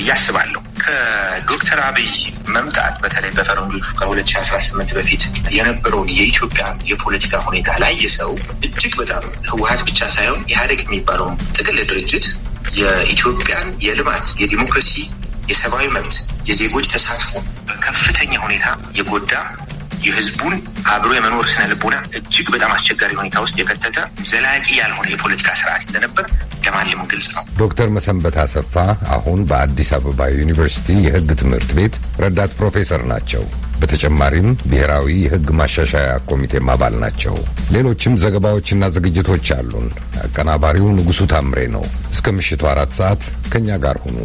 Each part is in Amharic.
ያስባሉ። ከዶክተር አብይ መምጣት በተለይ በፈረንጆቹ ከ2018 በፊት የነበረውን የኢትዮጵያ የፖለቲካ ሁኔታ ላይ የሰው እጅግ በጣም ህወሓት ብቻ ሳይሆን ኢህአዴግ የሚባለው ጥቅል ድርጅት የኢትዮጵያን የልማት፣ የዲሞክራሲ፣ የሰብአዊ መብት፣ የዜጎች ተሳትፎ በከፍተኛ ሁኔታ የጎዳ የህዝቡን አብሮ የመኖር ስነ ልቦና እጅግ በጣም አስቸጋሪ ሁኔታ ውስጥ የከተተ ዘላቂ ያልሆነ የፖለቲካ ስርዓት እንደነበር ለማንም ግልጽ ነው። ዶክተር መሰንበት አሰፋ አሁን በአዲስ አበባ ዩኒቨርሲቲ የህግ ትምህርት ቤት ረዳት ፕሮፌሰር ናቸው። በተጨማሪም ብሔራዊ የህግ ማሻሻያ ኮሚቴም አባል ናቸው። ሌሎችም ዘገባዎችና ዝግጅቶች አሉን። አቀናባሪው ንጉሱ ታምሬ ነው። እስከ ምሽቱ 4 ሰዓት ከኛ ጋር ሁኑ።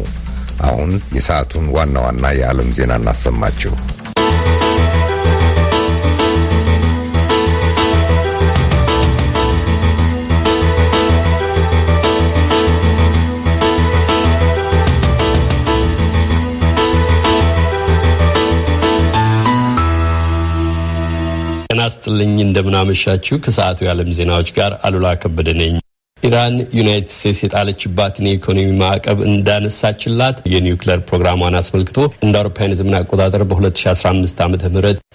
አሁን የሰዓቱን ዋና ዋና የዓለም ዜና እናሰማችሁ። ናስትልኝ እንደምናመሻችሁ ከሰዓቱ የዓለም ዜናዎች ጋር አሉላ ከበደ ነኝ። ኢራን ዩናይትድ ስቴትስ የጣለችባትን የኢኮኖሚ ማዕቀብ እንዳነሳችላት የኒውክሌር ፕሮግራሟን አስመልክቶ እንደ አውሮፓውያን ዘመን አቆጣጠር በ2015 ዓ.ም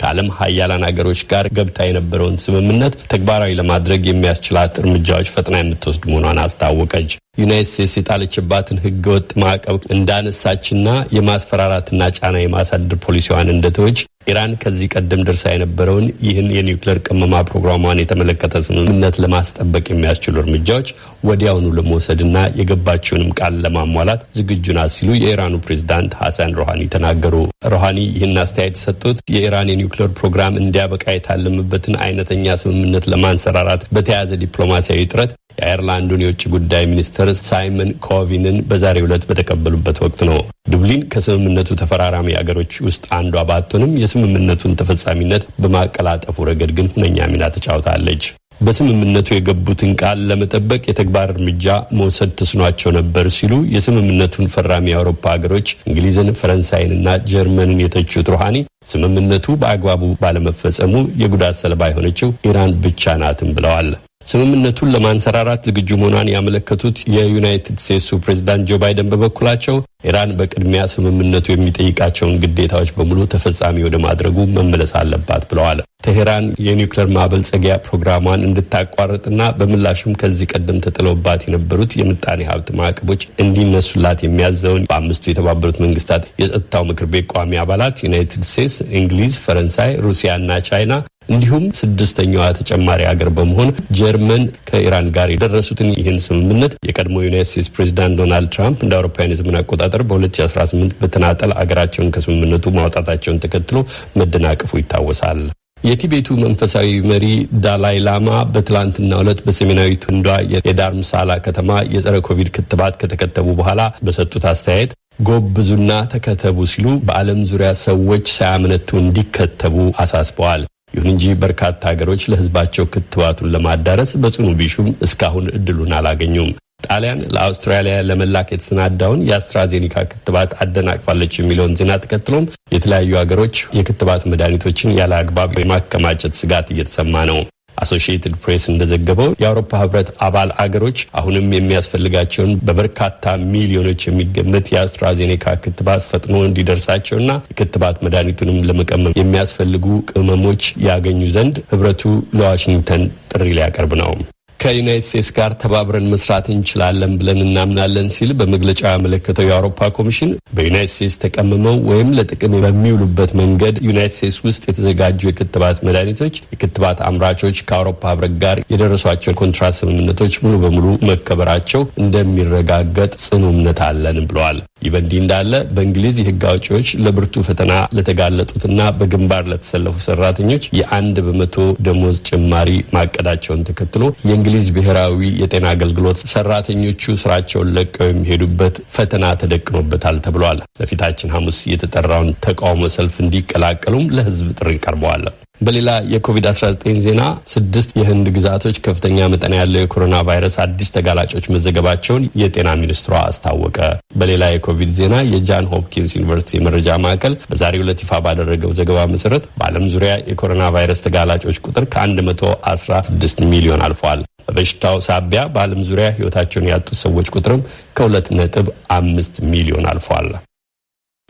ከዓለም ሀያላን ሀገሮች ጋር ገብታ የነበረውን ስምምነት ተግባራዊ ለማድረግ የሚያስችላት እርምጃዎች ፈጥና የምትወስድ መሆኗን አስታወቀች። ዩናይትድ ስቴትስ የጣለችባትን ህገወጥ ማዕቀብ እንዳነሳችና የማስፈራራትና ጫና የማሳደር ፖሊሲዋን እንደተወች ኢራን ከዚህ ቀደም ደርሳ የነበረውን ይህን የኒውክሌር ቅመማ ፕሮግራሟን የተመለከተ ስምምነት ለማስጠበቅ የሚያስችሉ እርምጃዎች ወዲያውኑ ለመውሰድና የገባችውንም ቃል ለማሟላት ዝግጁ ናት ሲሉ የኢራኑ ፕሬዝዳንት ሐሰን ሮሃኒ ተናገሩ። ሮሃኒ ይህን አስተያየት የሰጡት የኢራን የኒውክሌር ፕሮግራም እንዲያበቃ የታለመበትን አይነተኛ ስምምነት ለማንሰራራት በተያያዘ ዲፕሎማሲያዊ ጥረት የአየርላንዱን የውጭ ጉዳይ ሚኒስትር ሳይመን ኮቪንን በዛሬው ዕለት በተቀበሉበት ወቅት ነው። ዱብሊን ከስምምነቱ ተፈራራሚ አገሮች ውስጥ አንዷ ባትሆንም የስምምነቱን ተፈጻሚነት በማቀላጠፉ ረገድ ግን ሁነኛ ሚና ተጫውታለች። በስምምነቱ የገቡትን ቃል ለመጠበቅ የተግባር እርምጃ መውሰድ ተስኗቸው ነበር ሲሉ የስምምነቱን ፈራሚ የአውሮፓ ሀገሮች እንግሊዝን፣ ፈረንሳይንና ጀርመንን የተቹት ሩሃኒ ስምምነቱ በአግባቡ ባለመፈጸሙ የጉዳት ሰለባ የሆነችው ኢራን ብቻ ናትም ብለዋል። ስምምነቱን ለማንሰራራት ዝግጁ መሆኗን ያመለከቱት የዩናይትድ ስቴትሱ ፕሬዝዳንት ጆ ባይደን በበኩላቸው ኢራን በቅድሚያ ስምምነቱ የሚጠይቃቸውን ግዴታዎች በሙሉ ተፈጻሚ ወደ ማድረጉ መመለስ አለባት ብለዋል። ቴሄራን የኒውክሌር ማበልጸጊያ ፕሮግራሟን እንድታቋርጥና በምላሹም ከዚህ ቀደም ተጥለውባት የነበሩት የምጣኔ ሀብት ማዕቀቦች እንዲነሱላት የሚያዘውን በአምስቱ የተባበሩት መንግስታት የጸጥታው ምክር ቤት ቋሚ አባላት ዩናይትድ ስቴትስ፣ እንግሊዝ፣ ፈረንሳይ፣ ሩሲያና ቻይና እንዲሁም ስድስተኛዋ ተጨማሪ ሀገር በመሆን ጀርመን ከኢራን ጋር የደረሱትን ይህን ስምምነት የቀድሞ ዩናይትድ ስቴትስ ፕሬዝዳንት ዶናልድ ትራምፕ እንደ አውሮፓውያን የዘመን አቆጣጠር በ2018 በተናጠል አገራቸውን ከስምምነቱ ማውጣታቸውን ተከትሎ መደናቀፉ ይታወሳል። የቲቤቱ መንፈሳዊ መሪ ዳላይ ላማ በትላንትናው ዕለት በሰሜናዊ ህንዷ የዳርምሳላ ከተማ የጸረ ኮቪድ ክትባት ከተከተቡ በኋላ በሰጡት አስተያየት ጎብዙና ተከተቡ ሲሉ በዓለም ዙሪያ ሰዎች ሳያመነቱ እንዲከተቡ አሳስበዋል። ይሁን እንጂ በርካታ ሀገሮች ለህዝባቸው ክትባቱን ለማዳረስ በጽኑ ቢሹም እስካሁን እድሉን አላገኙም። ጣሊያን ለአውስትራሊያ ለመላክ የተሰናዳውን የአስትራዜኒካ ክትባት አደናቅፋለች የሚለውን ዜና ተከትሎም የተለያዩ ሀገሮች የክትባት መድኃኒቶችን ያለ አግባብ የማከማቸት ስጋት እየተሰማ ነው። አሶሺየትድ ፕሬስ እንደዘገበው የአውሮፓ ህብረት አባል አገሮች አሁንም የሚያስፈልጋቸውን በበርካታ ሚሊዮኖች የሚገመት የአስትራዜኔካ ክትባት ፈጥኖ እንዲደርሳቸውና የክትባት መድኃኒቱንም ለመቀመም የሚያስፈልጉ ቅመሞች ያገኙ ዘንድ ህብረቱ ለዋሽንግተን ጥሪ ሊያቀርብ ነው። ከዩናይትድ ስቴትስ ጋር ተባብረን መስራት እንችላለን ብለን እናምናለን ሲል በመግለጫው ያመለከተው የአውሮፓ ኮሚሽን በዩናይትድ ስቴትስ ተቀምመው ወይም ለጥቅም በሚውሉበት መንገድ ዩናይትድ ስቴትስ ውስጥ የተዘጋጁ የክትባት መድኃኒቶች የክትባት አምራቾች ከአውሮፓ ህብረት ጋር የደረሷቸው ኮንትራት ስምምነቶች ሙሉ በሙሉ መከበራቸው እንደሚረጋገጥ ጽኑ እምነት አለን ብለዋል። ይህ በእንዲህ እንዳለ በእንግሊዝ የህግ አውጪዎች ለብርቱ ፈተና ለተጋለጡትና በግንባር ለተሰለፉ ሰራተኞች የ1 በመቶ ደሞዝ ጭማሪ ማቀዳቸውን ተከትሎ የእንግሊዝ ብሔራዊ የጤና አገልግሎት ሰራተኞቹ ስራቸውን ለቀው የሚሄዱበት ፈተና ተደቅኖበታል ተብሏል። ለፊታችን ሐሙስ የተጠራውን ተቃውሞ ሰልፍ እንዲቀላቀሉም ለህዝብ ጥሪ ቀርበዋል። በሌላ የኮቪድ-19 ዜና 6 የህንድ ግዛቶች ከፍተኛ መጠን ያለው የኮሮና ቫይረስ አዲስ ተጋላጮች መዘገባቸውን የጤና ሚኒስትሯ አስታወቀ። በሌላ የኮቪድ ዜና የጃን ሆፕኪንስ ዩኒቨርሲቲ መረጃ ማዕከል በዛሬው ዕለት ይፋ ባደረገው ዘገባ መሰረት በዓለም ዙሪያ የኮሮና ቫይረስ ተጋላጮች ቁጥር ከ116 ሚሊዮን አልፏል። በበሽታው ሳቢያ በዓለም ዙሪያ ህይወታቸውን ያጡ ሰዎች ቁጥርም ከ2.5 ሚሊዮን አልፏል።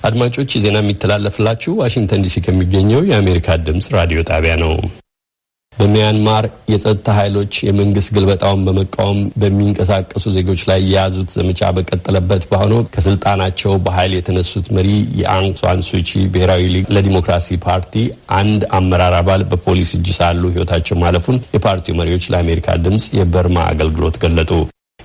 አድማጮች ዜና የሚተላለፍላችሁ ዋሽንግተን ዲሲ ከሚገኘው የአሜሪካ ድምጽ ራዲዮ ጣቢያ ነው። በሚያንማር የጸጥታ ኃይሎች የመንግስት ግልበጣውን በመቃወም በሚንቀሳቀሱ ዜጎች ላይ የያዙት ዘመቻ በቀጠለበት በአሁኑ ከስልጣናቸው በኃይል የተነሱት መሪ የአንግ ሳን ሱቺ ብሔራዊ ሊግ ለዲሞክራሲ ፓርቲ አንድ አመራር አባል በፖሊስ እጅ ሳሉ ሕይወታቸው ማለፉን የፓርቲው መሪዎች ለአሜሪካ ድምጽ የበርማ አገልግሎት ገለጡ።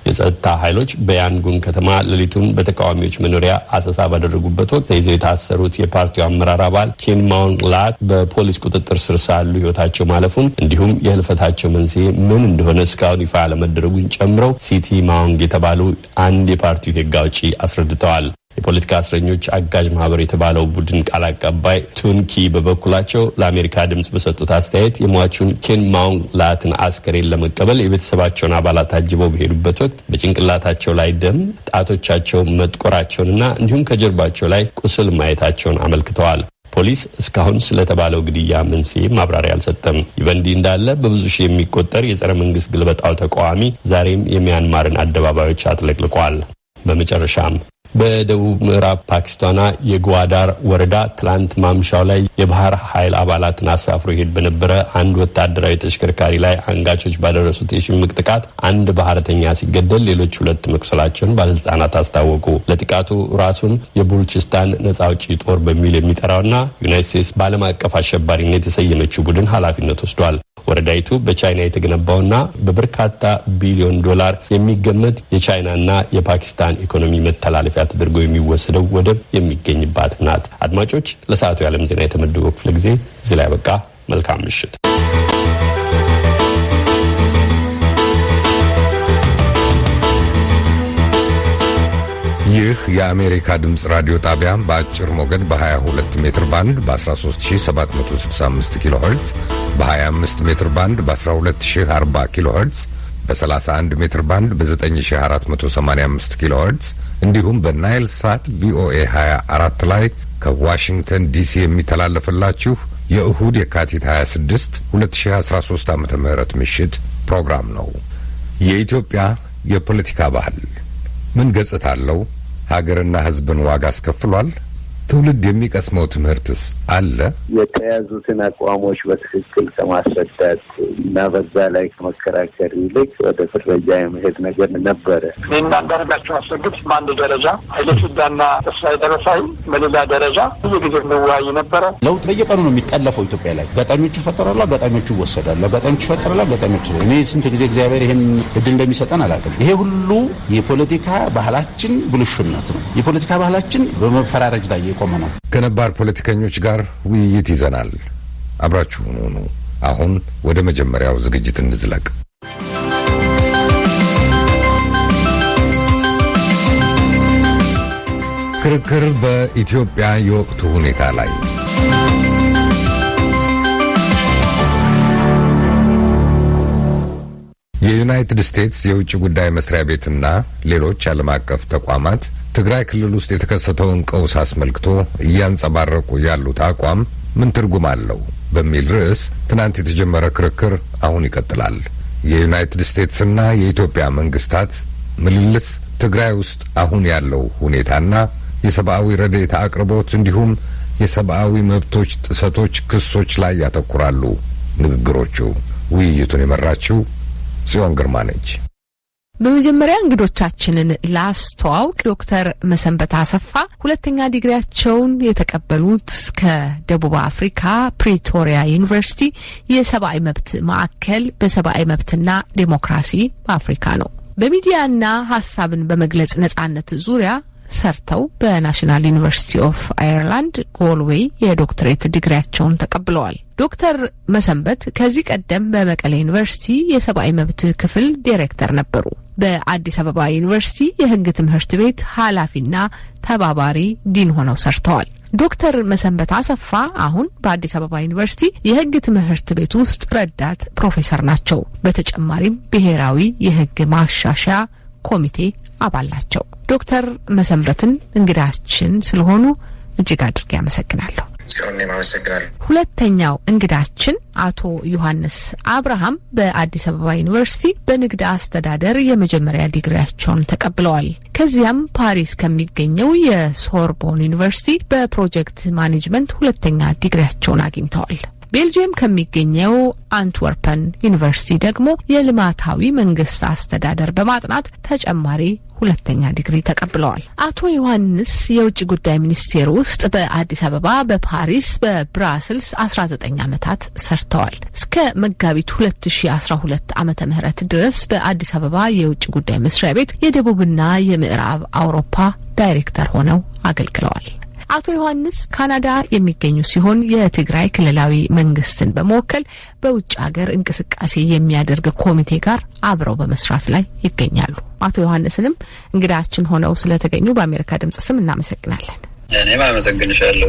የጸጥታ ኃይሎች በያንጉን ከተማ ሌሊቱን በተቃዋሚዎች መኖሪያ አሰሳ ባደረጉበት ወቅት ተይዘው የታሰሩት የፓርቲው አመራር አባል ኬን ማውንግ ላት በፖሊስ ቁጥጥር ስር ሳሉ ሕይወታቸው ማለፉን እንዲሁም የህልፈታቸው መንስኤ ምን እንደሆነ እስካሁን ይፋ አለመደረጉን ጨምረው ሲቲ ማውንግ የተባሉ አንድ የፓርቲው ሕግ አውጪ አስረድተዋል። የፖለቲካ እስረኞች አጋዥ ማህበር የተባለው ቡድን ቃል አቀባይ ቱንኪ በበኩላቸው ለአሜሪካ ድምጽ በሰጡት አስተያየት የሟቹን ኬን ማውንግ ላትን አስከሬን ለመቀበል የቤተሰባቸውን አባላት ታጅበው በሄዱበት ወቅት በጭንቅላታቸው ላይ ደም፣ ጣቶቻቸው መጥቆራቸውንና እንዲሁም ከጀርባቸው ላይ ቁስል ማየታቸውን አመልክተዋል። ፖሊስ እስካሁን ስለተባለው ግድያ መንስኤ ማብራሪያ አልሰጠም። ይህ በእንዲህ እንዳለ በብዙ ሺህ የሚቆጠር የጸረ መንግስት ግልበጣው ተቃዋሚ ዛሬም የሚያንማርን አደባባዮች አጥለቅልቋል። በመጨረሻም በደቡብ ምዕራብ ፓኪስታኗ የጓዳር ወረዳ ትላንት ማምሻው ላይ የባህር ኃይል አባላትን አሳፍሮ ይሄድ በነበረ አንድ ወታደራዊ ተሽከርካሪ ላይ አንጋቾች ባደረሱት የሽምቅ ጥቃት አንድ ባህረተኛ ሲገደል ሌሎች 2 መቁሰላቸውን ባለስልጣናት አስታወቁ። ለጥቃቱ ራሱን የቡልቺስታን ነጻ አውጪ ጦር በሚል የሚጠራውና ዩናይትድ ስቴትስ በዓለም አቀፍ አሸባሪነት የሰየመችው ቡድን ኃላፊነት ወስዷል። ወረዳይቱ በቻይና የተገነባውና በበርካታ ቢሊዮን ዶላር የሚገመት የቻይናና የፓኪስታን ኢኮኖሚ መተላለፊያ ተደርጎ የሚወሰደው ወደብ የሚገኝባት ናት። አድማጮች ለሰዓቱ የዓለም ዜና የተመደበው ክፍለ ጊዜ እዚህ ላይ ያበቃ። መልካም ምሽት። ይህ የአሜሪካ ድምጽ ራዲዮ ጣቢያ በአጭር ሞገድ በ22 ሜትር ባንድ በ13765 ኪሎ ሄርትዝ፣ በ25 ሜትር ባንድ በ12040 ኪሎ ሄርትዝ፣ በ31 ሜትር ባንድ በ9485 ኪሎ ሄርትዝ እንዲሁም በናይል ሳት ቪኦኤ 24 ላይ ከዋሽንግተን ዲሲ የሚተላለፍላችሁ የእሁድ የካቲት 26 2013 ዓ.ም ምሽት ፕሮግራም ነው። የኢትዮጵያ የፖለቲካ ባህል ምን ገጽታ አለው? ሀገርና ሕዝብን ዋጋ አስከፍሏል? ትውልድ የሚቀስመው ትምህርትስ አለ? የተያዙትን አቋሞች በትክክል ከማስረዳት እና በዛ ላይ ከመከራከር ይልቅ ወደ ፍረጃ የመሄድ ነገር ነበረ። እኔና አንዳርጋቸው አሰግድ በአንድ ደረጃ ኃይለ ሥላሴና ተስፋዬ ደረሳይ በሌላ ደረጃ ብዙ ጊዜ እንወያይ ነበረ። ለውጥ በየቀኑ ነው የሚጠለፈው ኢትዮጵያ ላይ። አጋጣሚዎቹ ይፈጠራሉ፣ አጋጣሚዎቹ ይወሰዳሉ፣ አጋጣሚዎቹ ይፈጠራሉ፣ አጋጣሚዎቹ እኔ ስንት ጊዜ እግዚአብሔር ይሄን እድል እንደሚሰጠን አላውቅም። ይሄ ሁሉ የፖለቲካ ባህላችን ብልሹነት ነው። የፖለቲካ ባህላችን በመፈራረጅ ላይ የቆመ ነው። ከነባር ፖለቲከኞች ጋር ውይይት ይዘናል። አብራችሁን ሁኑ። አሁን ወደ መጀመሪያው ዝግጅት እንዝለቅ። ክርክር በኢትዮጵያ የወቅቱ ሁኔታ ላይ የዩናይትድ ስቴትስ የውጭ ጉዳይ መስሪያ ቤትና ሌሎች ዓለም አቀፍ ተቋማት ትግራይ ክልል ውስጥ የተከሰተውን ቀውስ አስመልክቶ እያንጸባረቁ ያሉት አቋም ምን ትርጉም አለው በሚል ርዕስ ትናንት የተጀመረ ክርክር አሁን ይቀጥላል። የዩናይትድ ስቴትስና የኢትዮጵያ መንግስታት ምልልስ ትግራይ ውስጥ አሁን ያለው ሁኔታና የሰብአዊ ረድኤት አቅርቦት እንዲሁም የሰብአዊ መብቶች ጥሰቶች ክሶች ላይ ያተኩራሉ ንግግሮቹ። ውይይቱን የመራችው ጽዮን ግርማ ነች። በመጀመሪያ እንግዶቻችንን ላስተዋውቅ። ዶክተር መሰንበት አሰፋ ሁለተኛ ዲግሪያቸውን የተቀበሉት ከደቡብ አፍሪካ ፕሪቶሪያ ዩኒቨርሲቲ የሰብአዊ መብት ማዕከል በሰብአዊ መብትና ዴሞክራሲ በአፍሪካ ነው። በሚዲያና ሀሳብን በመግለጽ ነጻነት ዙሪያ ሰርተው በናሽናል ዩኒቨርሲቲ ኦፍ አየርላንድ ጎልዌይ የዶክትሬት ዲግሪያቸውን ተቀብለዋል። ዶክተር መሰንበት ከዚህ ቀደም በመቀሌ ዩኒቨርሲቲ የሰብአዊ መብት ክፍል ዳይሬክተር ነበሩ። በአዲስ አበባ ዩኒቨርሲቲ የሕግ ትምህርት ቤት ኃላፊና ተባባሪ ዲን ሆነው ሰርተዋል። ዶክተር መሰንበት አሰፋ አሁን በአዲስ አበባ ዩኒቨርሲቲ የሕግ ትምህርት ቤት ውስጥ ረዳት ፕሮፌሰር ናቸው። በተጨማሪም ብሔራዊ የሕግ ማሻሻያ ኮሚቴ አባል ናቸው። ዶክተር መሰንበትን እንግዳችን ስለሆኑ እጅግ አድርጌ አመሰግናለሁ። ጽዮን ማመሰግናለሁ። ሁለተኛው እንግዳችን አቶ ዮሐንስ አብርሃም በአዲስ አበባ ዩኒቨርሲቲ በንግድ አስተዳደር የመጀመሪያ ዲግሪያቸውን ተቀብለዋል። ከዚያም ፓሪስ ከሚገኘው የሶርቦን ዩኒቨርሲቲ በፕሮጀክት ማኔጅመንት ሁለተኛ ዲግሪያቸውን አግኝተዋል። ቤልጂየም ከሚገኘው አንትወርፐን ዩኒቨርሲቲ ደግሞ የልማታዊ መንግስት አስተዳደር በማጥናት ተጨማሪ ሁለተኛ ዲግሪ ተቀብለዋል። አቶ ዮሐንስ የውጭ ጉዳይ ሚኒስቴር ውስጥ በአዲስ አበባ፣ በፓሪስ፣ በብራስልስ 19 ዓመታት ሰርተዋል። እስከ መጋቢት 2012 ዓመተ ምህረት ድረስ በአዲስ አበባ የውጭ ጉዳይ መስሪያ ቤት የደቡብና የምዕራብ አውሮፓ ዳይሬክተር ሆነው አገልግለዋል። አቶ ዮሐንስ ካናዳ የሚገኙ ሲሆን የትግራይ ክልላዊ መንግስትን በመወከል በውጭ ሀገር እንቅስቃሴ የሚያደርግ ኮሚቴ ጋር አብረው በመስራት ላይ ይገኛሉ። አቶ ዮሐንስንም እንግዳችን ሆነው ስለተገኙ በአሜሪካ ድምጽ ስም እናመሰግናለን። እኔም አመሰግንሻለሁ።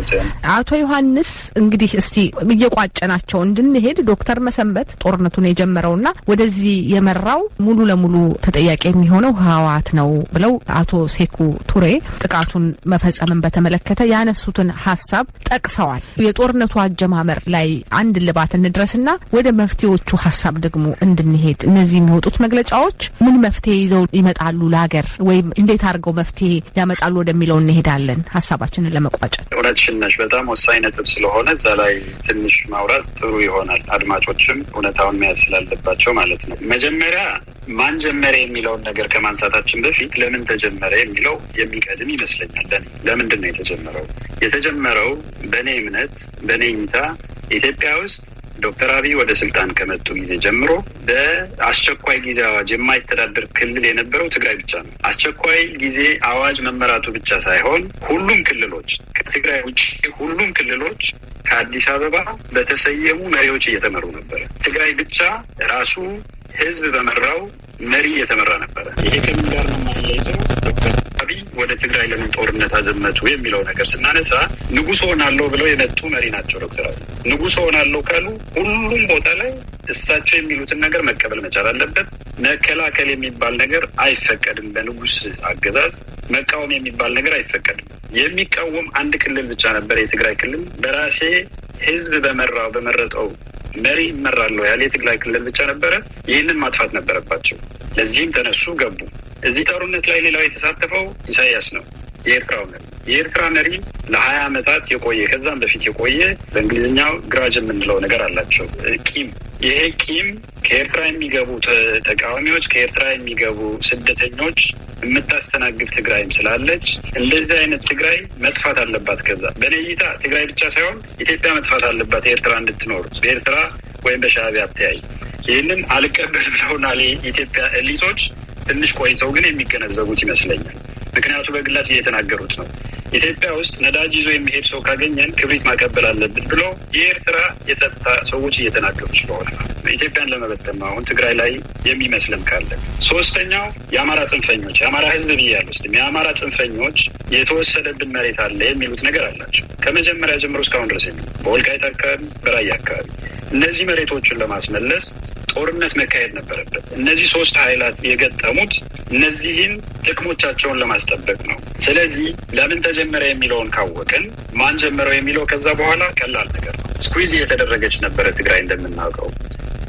አቶ ዮሐንስ እንግዲህ እስቲ እየቋጨናቸው እንድንሄድ ዶክተር መሰንበት ጦርነቱን የጀመረውና ወደዚህ የመራው ሙሉ ለሙሉ ተጠያቂ የሚሆነው ህወሓት ነው ብለው አቶ ሴኩ ቱሬ ጥቃቱን መፈጸምን በተመለከተ ያነሱትን ሀሳብ ጠቅሰዋል። የጦርነቱ አጀማመር ላይ አንድ ልባት እንድረስና ወደ መፍትሄዎቹ ሀሳብ ደግሞ እንድንሄድ እነዚህ የሚወጡት መግለጫዎች ምን መፍትሄ ይዘው ይመጣሉ ለሀገር ወይም እንዴት አድርገው መፍትሄ ያመጣሉ ወደሚለው እንሄዳለን ሀሳባችንን ለመቋጨት። እውነትሽን ነሽ። በጣም ወሳኝ ነጥብ ስለሆነ እዛ ላይ ትንሽ ማውራት ጥሩ ይሆናል። አድማጮችም እውነታውን መያዝ ስላለባቸው ማለት ነው። መጀመሪያ ማን ጀመረ የሚለውን ነገር ከማንሳታችን በፊት ለምን ተጀመረ የሚለው የሚቀድም ይመስለኛል። ለምንድን ነው የተጀመረው? የተጀመረው በእኔ እምነት፣ በእኔ እይታ ኢትዮጵያ ውስጥ ዶክተር አብይ ወደ ስልጣን ከመጡ ጊዜ ጀምሮ በአስቸኳይ ጊዜ አዋጅ የማይተዳደር ክልል የነበረው ትግራይ ብቻ ነው። አስቸኳይ ጊዜ አዋጅ መመራቱ ብቻ ሳይሆን ሁሉም ክልሎች ከትግራይ ውጭ ሁሉም ክልሎች ከአዲስ አበባ በተሰየሙ መሪዎች እየተመሩ ነበረ። ትግራይ ብቻ ራሱ ህዝብ በመራው መሪ እየተመራ ነበረ። ይሄ ከምን ጋር ነው የማያይዘው? ዶክተር አብይ ወደ ትግራይ ለምን ጦርነት አዘመቱ የሚለው ነገር ስናነሳ ንጉሥ ሆናለሁ ብለው የመጡ መሪ ናቸው። ዶክተር አብይ ንጉሥ ሆናለሁ ካሉ ሁሉም ቦታ ላይ እሳቸው የሚሉትን ነገር መቀበል መቻል አለበት። መከላከል የሚባል ነገር አይፈቀድም። በንጉሥ አገዛዝ መቃወም የሚባል ነገር አይፈቀድም። የሚቃወም አንድ ክልል ብቻ ነበር፣ የትግራይ ክልል። በራሴ ህዝብ በመረጠው መሪ ይመራለሁ ያለ የትግራይ ክልል ብቻ ነበረ። ይህንን ማጥፋት ነበረባቸው። ለዚህም ተነሱ፣ ገቡ። እዚህ ጦርነት ላይ ሌላው የተሳተፈው ኢሳያስ ነው፣ የኤርትራው መሪ። የኤርትራ መሪ ለ20 ዓመታት የቆየ ከዛም በፊት የቆየ በእንግሊዝኛው ግራጅ የምንለው ነገር አላቸው፣ ቂም። ይሄ ቂም ከኤርትራ የሚገቡ ተቃዋሚዎች፣ ከኤርትራ የሚገቡ ስደተኞች የምታስተናግድ ትግራይም ስላለች እንደዚህ አይነት ትግራይ መጥፋት አለባት። ከዛ በእኔ እይታ ትግራይ ብቻ ሳይሆን ኢትዮጵያ መጥፋት አለባት፣ ኤርትራ እንድትኖር በኤርትራ ወይም በሻዕቢያ አተያይ። ይህንን አልቀበል ብለውናል የኢትዮጵያ ኤሊቶች። ትንሽ ቆይተው ግን የሚገነዘቡት ይመስለኛል። ምክንያቱ በግላጭ እየተናገሩት ነው። ኢትዮጵያ ውስጥ ነዳጅ ይዞ የሚሄድ ሰው ካገኘን ክብሪት ማቀበል አለብን ብሎ የኤርትራ የጸጥታ ሰዎች እየተናገሩ ስለሆነ ነው። ኢትዮጵያን ለመበተን አሁን ትግራይ ላይ የሚመስልም ካለ። ሶስተኛው የአማራ ጽንፈኞች፣ የአማራ ህዝብ ብያለሁ። የአማራ ጽንፈኞች የተወሰደብን መሬት አለ የሚሉት ነገር አላቸው። ከመጀመሪያ ጀምሮ እስካሁን ድረስ በወልቃይት አካባቢ፣ በራያ አካባቢ እነዚህ መሬቶችን ለማስመለስ ጦርነት መካሄድ ነበረበት። እነዚህ ሶስት ኃይላት የገጠሙት እነዚህን ጥቅሞቻቸውን ለማስጠበቅ ነው። ስለዚህ ለምን ተጀመረ የሚለውን ካወቅን ማን ጀመረው የሚለው ከዛ በኋላ ቀላል ነገር ነው። ስኩዊዝ እየተደረገች ነበረ ትግራይ እንደምናውቀው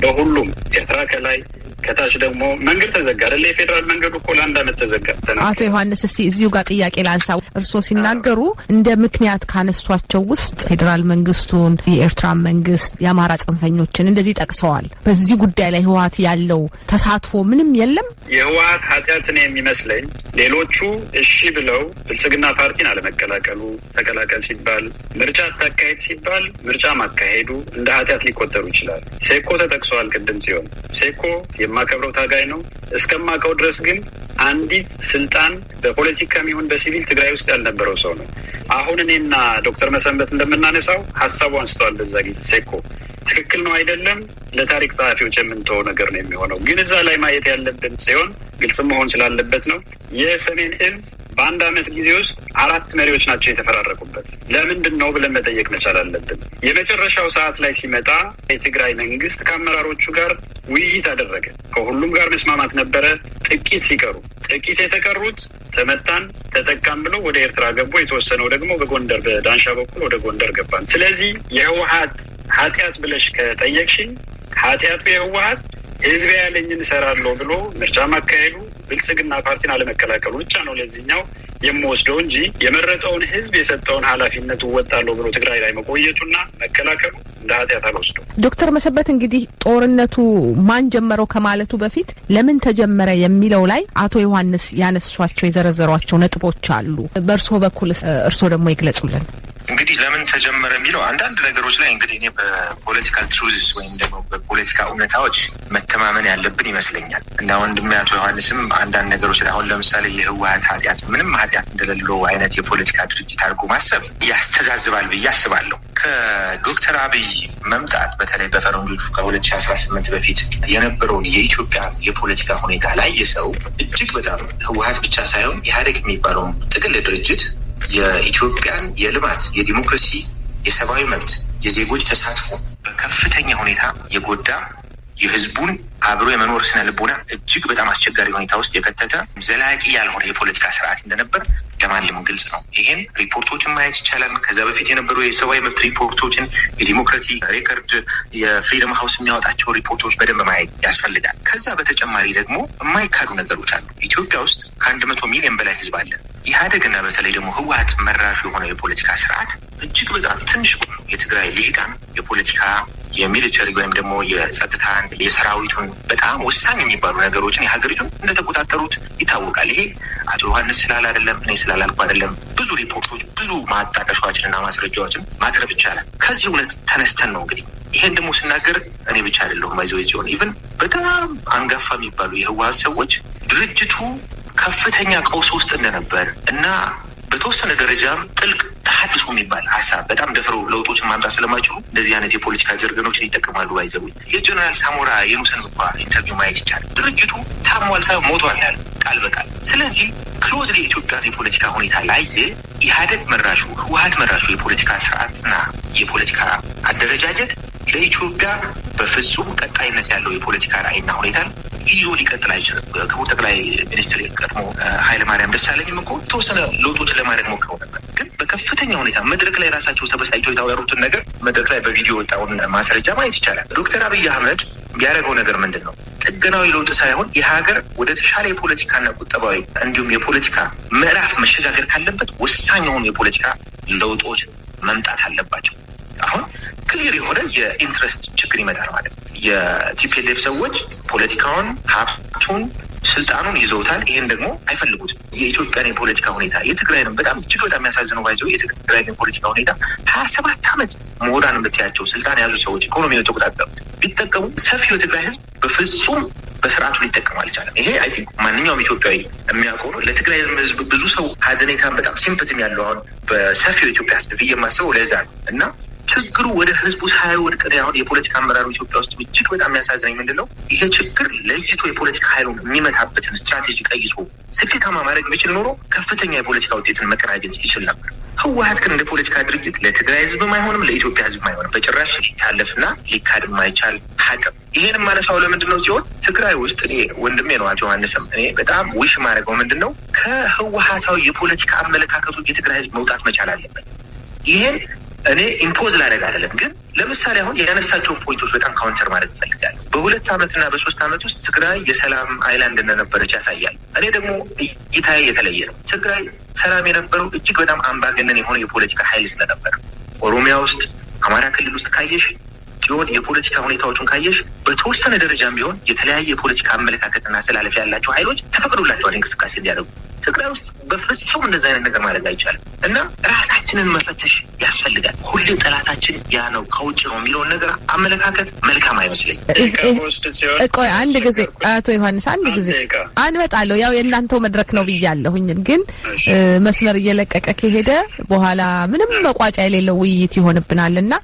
በሁሉም ኤርትራ ከላይ ከታች ደግሞ መንገድ ተዘጋ አይደል? የፌዴራል መንገዱ እኮ ለአንድ ዓመት ተዘጋ። አቶ ዮሐንስ እስቲ እዚሁ ጋር ጥያቄ ላንሳ። እርስዎ ሲናገሩ እንደ ምክንያት ካነሷቸው ውስጥ ፌዴራል መንግስቱን፣ የኤርትራ መንግስት፣ የአማራ ጽንፈኞችን እንደዚህ ጠቅሰዋል። በዚህ ጉዳይ ላይ ህወሓት ያለው ተሳትፎ ምንም የለም። የህወሓት ኃጢአት ነው የሚመስለኝ ሌሎቹ እሺ ብለው ብልጽግና ፓርቲን አለመቀላቀሉ፣ ተቀላቀል ሲባል ምርጫ አታካሄድ ሲባል ምርጫ ማካሄዱ እንደ ኃጢአት ሊቆጠሩ ይችላል። ሴኮ ተጠቅሰዋል ቅድም ሲሆን ሴኮ የማከብረው ታጋይ ነው። እስከማውቀው ድረስ ግን አንዲት ስልጣን በፖለቲካም ይሁን በሲቪል ትግራይ ውስጥ ያልነበረው ሰው ነው። አሁን እኔና ዶክተር መሰንበት እንደምናነሳው ሀሳቡ አንስተዋል። በዛ ጊዜ ሴኮ ትክክል ነው አይደለም ለታሪክ ጸሐፊዎች የምንተው ነገር ነው የሚሆነው። ግን እዛ ላይ ማየት ያለብን ሲሆን ግልጽ መሆን ስላለበት ነው። የሰሜን እዝ በአንድ አመት ጊዜ ውስጥ 4 መሪዎች ናቸው የተፈራረቁበት። ለምንድን ነው ብለን መጠየቅ መቻል አለብን። የመጨረሻው ሰዓት ላይ ሲመጣ የትግራይ መንግስት ከአመራሮቹ ጋር ውይይት አደረገ። ከሁሉም ጋር መስማማት ነበረ። ጥቂት የተቀሩት ተመታን ተጠቃም ብለው ወደ ኤርትራ ገቡ። የተወሰነው ደግሞ በጎንደር በዳንሻ በኩል ወደ ጎንደር ገባን። ስለዚህ የህወሓት ኃጢአት ብለሽ ከጠየቅሽኝ ኃጢአቱ የህወሓት ህዝብ ያለኝን እሰራለሁ ብሎ ምርጫ ማካሄዱ ብልጽግና ፓርቲን አለመቀላቀሉ ብቻ ነው ለዚህኛው የምወስደው እንጂ የመረጠውን ህዝብ የሰጠውን ኃላፊነት እወጣለሁ ብሎ ትግራይ ላይ መቆየቱና መከላከሉ እንደ ኃጢአት አልወስደው። ዶክተር መሰበት እንግዲህ ጦርነቱ ማን ጀመረው ከማለቱ በፊት ለምን ተጀመረ የሚለው ላይ አቶ ዮሐንስ ያነሷቸው የዘረዘሯቸው ነጥቦች አሉ። በእርስዎ በኩል እርስዎ ደግሞ ይግለጹልን። እንግዲህ ለምን ተጀመረ የሚለው አንዳንድ ነገሮች ላይ እንግዲህ እኔ በፖለቲካል ትሩዝስ ወይም ደግሞ በፖለቲካ እውነታዎች መተማመን ያለብን ይመስለኛል እና ወንድሜ አቶ ዮሐንስም አንዳንድ ነገሮች ላይ አሁን ለምሳሌ የህወሓት ኃጢአት ምንም ኃጢአት እንደሌለው አይነት የፖለቲካ ድርጅት አድርጎ ማሰብ ያስተዛዝባል ብዬ አስባለሁ። ከዶክተር አብይ መምጣት በተለይ በፈረንጆቹ ከ2018 በፊት የነበረውን የኢትዮጵያ የፖለቲካ ሁኔታ ላይ የሰው እጅግ በጣም ህወሓት ብቻ ሳይሆን ኢህአዴግ የሚባለውን ጥቅል ድርጅት የኢትዮጵያን የልማት፣ የዲሞክራሲ፣ የሰብአዊ መብት፣ የዜጎች ተሳትፎ በከፍተኛ ሁኔታ የጎዳ የህዝቡን አብሮ የመኖር ስነ ልቦና እጅግ በጣም አስቸጋሪ ሁኔታ ውስጥ የከተተ ዘላቂ ያልሆነ የፖለቲካ ስርዓት እንደነበር ለማንም ግልጽ ነው። ይሄን ሪፖርቶችን ማየት ይቻላል። ከዛ በፊት የነበሩ የሰብአዊ መብት ሪፖርቶችን፣ የዲሞክራሲ ሬከርድ፣ የፍሪደም ሀውስ የሚያወጣቸው ሪፖርቶች በደንብ ማየት ያስፈልጋል። ከዛ በተጨማሪ ደግሞ የማይካዱ ነገሮች አሉ። ኢትዮጵያ ውስጥ ከ100 ሚሊዮን በላይ ህዝብ አለ። ኢህአዴግና በተለይ ደግሞ ህወሓት መራሹ የሆነ የፖለቲካ ስርዓት እጅግ በጣም ትንሽ ነው። የትግራይ ልሂቃን የፖለቲካ የሚሊተሪ ወይም ደግሞ የጸጥታን የሰራዊቱን በጣም ወሳኝ የሚባሉ ነገሮችን የሀገሪቱን እንደተቆጣጠሩት ይታወቃል። ይሄ አቶ ዮሐንስ ስላል አይደለም፣ እኔ ስላላልኩ አይደለም። ብዙ ሪፖርቶች፣ ብዙ ማጣቀሻዎችንና ማስረጃዎችን ማቅረብ ይቻላል። ከዚህ እውነት ተነስተን ነው እንግዲህ ይሄን ደግሞ ስናገር እኔ ብቻ አይደለሁም። አይዞህ ሲሆን ኢቭን በጣም አንጋፋ የሚባሉ የህወሓት ሰዎች ድርጅቱ ከፍተኛ ቀውስ ውስጥ እንደነበር እና በተወሰነ ደረጃም ጥልቅ ተሐድሶ የሚባል ሀሳብ በጣም ደፍረው ለውጦችን ማምጣት ስለማይችሉ እንደዚህ አይነት የፖለቲካ ጀርገኖችን ይጠቀማሉ። አይዘው የጀነራል ሳሞራ የኑሰን እንኳ ኢንተርቪው ማየት ይቻላል። ድርጅቱ ታሟል ሳይሆን ሞቷል ያለ ቃል በቃል። ስለዚህ ክሎዝሊ የኢትዮጵያን የፖለቲካ ሁኔታ ላይ ኢህአዴግ መራሹ ህወሓት መራሹ የፖለቲካ ስርዓትና የፖለቲካ አደረጃጀት ለኢትዮጵያ በፍጹም ቀጣይነት ያለው የፖለቲካ ራዕይና ሁኔታን ይዞ ሊቀጥል አይችልም። ክቡር ጠቅላይ ሚኒስትር ቀድሞ ኃይለማርያም ደሳለኝም እኮ ተወሰነ ለውጦችን ለማድረግ ሞክረው ነበር። ግን በከፍተኛ ሁኔታ መድረክ ላይ ራሳቸው ተበሳጭተው የታወሩትን ነገር መድረክ ላይ በቪዲዮ ወጣውን ማስረጃ ማየት ይቻላል። ዶክተር አብይ አህመድ ያደረገው ነገር ምንድን ነው? ጥገናዊ ለውጥ ሳይሆን የሀገር ወደ ተሻለ የፖለቲካና ቁጠባዊ እንዲሁም የፖለቲካ ምዕራፍ መሸጋገር ካለበት ወሳኝ የሆኑ የፖለቲካ ለውጦች መምጣት አለባቸው። አሁን ክሊር የሆነ የኢንትረስት ችግር ይመጣል ማለት ነው። የቲፒኤልኤፍ ሰዎች ፖለቲካውን፣ ሀብቱን፣ ስልጣኑን ይዘውታል። ይሄን ደግሞ አይፈልጉትም። የኢትዮጵያን የፖለቲካ ሁኔታ የትግራይንም በጣም እጅግ በጣም የሚያሳዝነው ባይዘው የትግራይን የፖለቲካ ሁኔታ 27 ዓመት ምሁራን የምትያቸው ስልጣን የያዙ ሰዎች ኢኮኖሚ ነው የተቆጣጠሩት ቢጠቀሙ ሰፊው የትግራይ ህዝብ በፍጹም በስርዓቱ ሊጠቀም አልቻለም። ይሄ አይ ቲንክ ማንኛውም ኢትዮጵያዊ የሚያውቀው ነው። ለትግራይ ህዝብ ብዙ ሰው ሀዘኔታን በጣም ሲምፐቲም ያለው አሁን በሰፊው የኢትዮጵያ ህዝብ ብዬ የማስበው ለዛ ነው እና ችግሩ ወደ ህዝቡ ሳይወድቅ አሁን የፖለቲካ አመራሩ ኢትዮጵያ ውስጥ እጅግ በጣም የሚያሳዝነኝ ምንድን ነው? ይሄ ችግር ለይቶ የፖለቲካ ኃይሉን የሚመታበትን ስትራቴጂ ቀይሶ ስኬታማ ማድረግ ቢችል ኖሮ ከፍተኛ የፖለቲካ ውጤትን መቀናጀት ይችል ነበር። ህወሓት ግን እንደ ፖለቲካ ድርጅት ለትግራይ ህዝብም አይሆንም፣ ለኢትዮጵያ ህዝብም አይሆንም። በጭራሽ ሊታለፍና ሊካድ የማይቻል ሀቅም። ይሄን ማነሳው ለምንድን ነው ሲሆን ትግራይ ውስጥ እኔ ወንድሜ ነው አቶ ዮሐንስም እኔ በጣም ዊሽ ማድረገው ምንድን ነው ከህወሓታዊ የፖለቲካ አመለካከቱ የትግራይ ህዝብ መውጣት መቻል አለበት። ይሄን እኔ ኢምፖዝ ላደርግ አይደለም፣ ግን ለምሳሌ አሁን ያነሳቸውን ፖይንቶች በጣም ካውንተር ማለት ይፈልጋል። በ2 ዓመትና በ3 ዓመት ውስጥ ትግራይ የሰላም አይላንድ እንደነበረች ያሳያል። እኔ ደግሞ እይታዬ የተለየ ነው። ትግራይ ሰላም የነበረው እጅግ በጣም አምባገነን የሆነ የፖለቲካ ኃይል ስለነበረ፣ ኦሮሚያ ውስጥ፣ አማራ ክልል ውስጥ ካየሽ ሲሆን የፖለቲካ ሁኔታዎቹን ካየሽ በተወሰነ ደረጃም ቢሆን የተለያየ የፖለቲካ አመለካከትና አስተላለፍ ያላቸው ኃይሎች ተፈቅዶላቸዋል እንቅስቃሴ እንዲያደርጉ። ትግራይ ውስጥ በፍጹም እንደዚህ አይነት ነገር ማድረግ አይቻልም እና ራሳችንን መፈተሽ ያስፈልጋል። ሁሌም ጠላታችን ያ ነው ከውጭ ነው የሚለውን ነገር አመለካከት መልካም አይመስለኝ። ቆይ አንድ ጊዜ አቶ ዮሐንስ አንድ ጊዜ አንመጣለሁ። ያው የእናንተው መድረክ ነው ብያለሁኝ፣ ግን መስመር እየለቀቀ ከሄደ በኋላ ምንም መቋጫ የሌለው ውይይት ይሆንብናል እና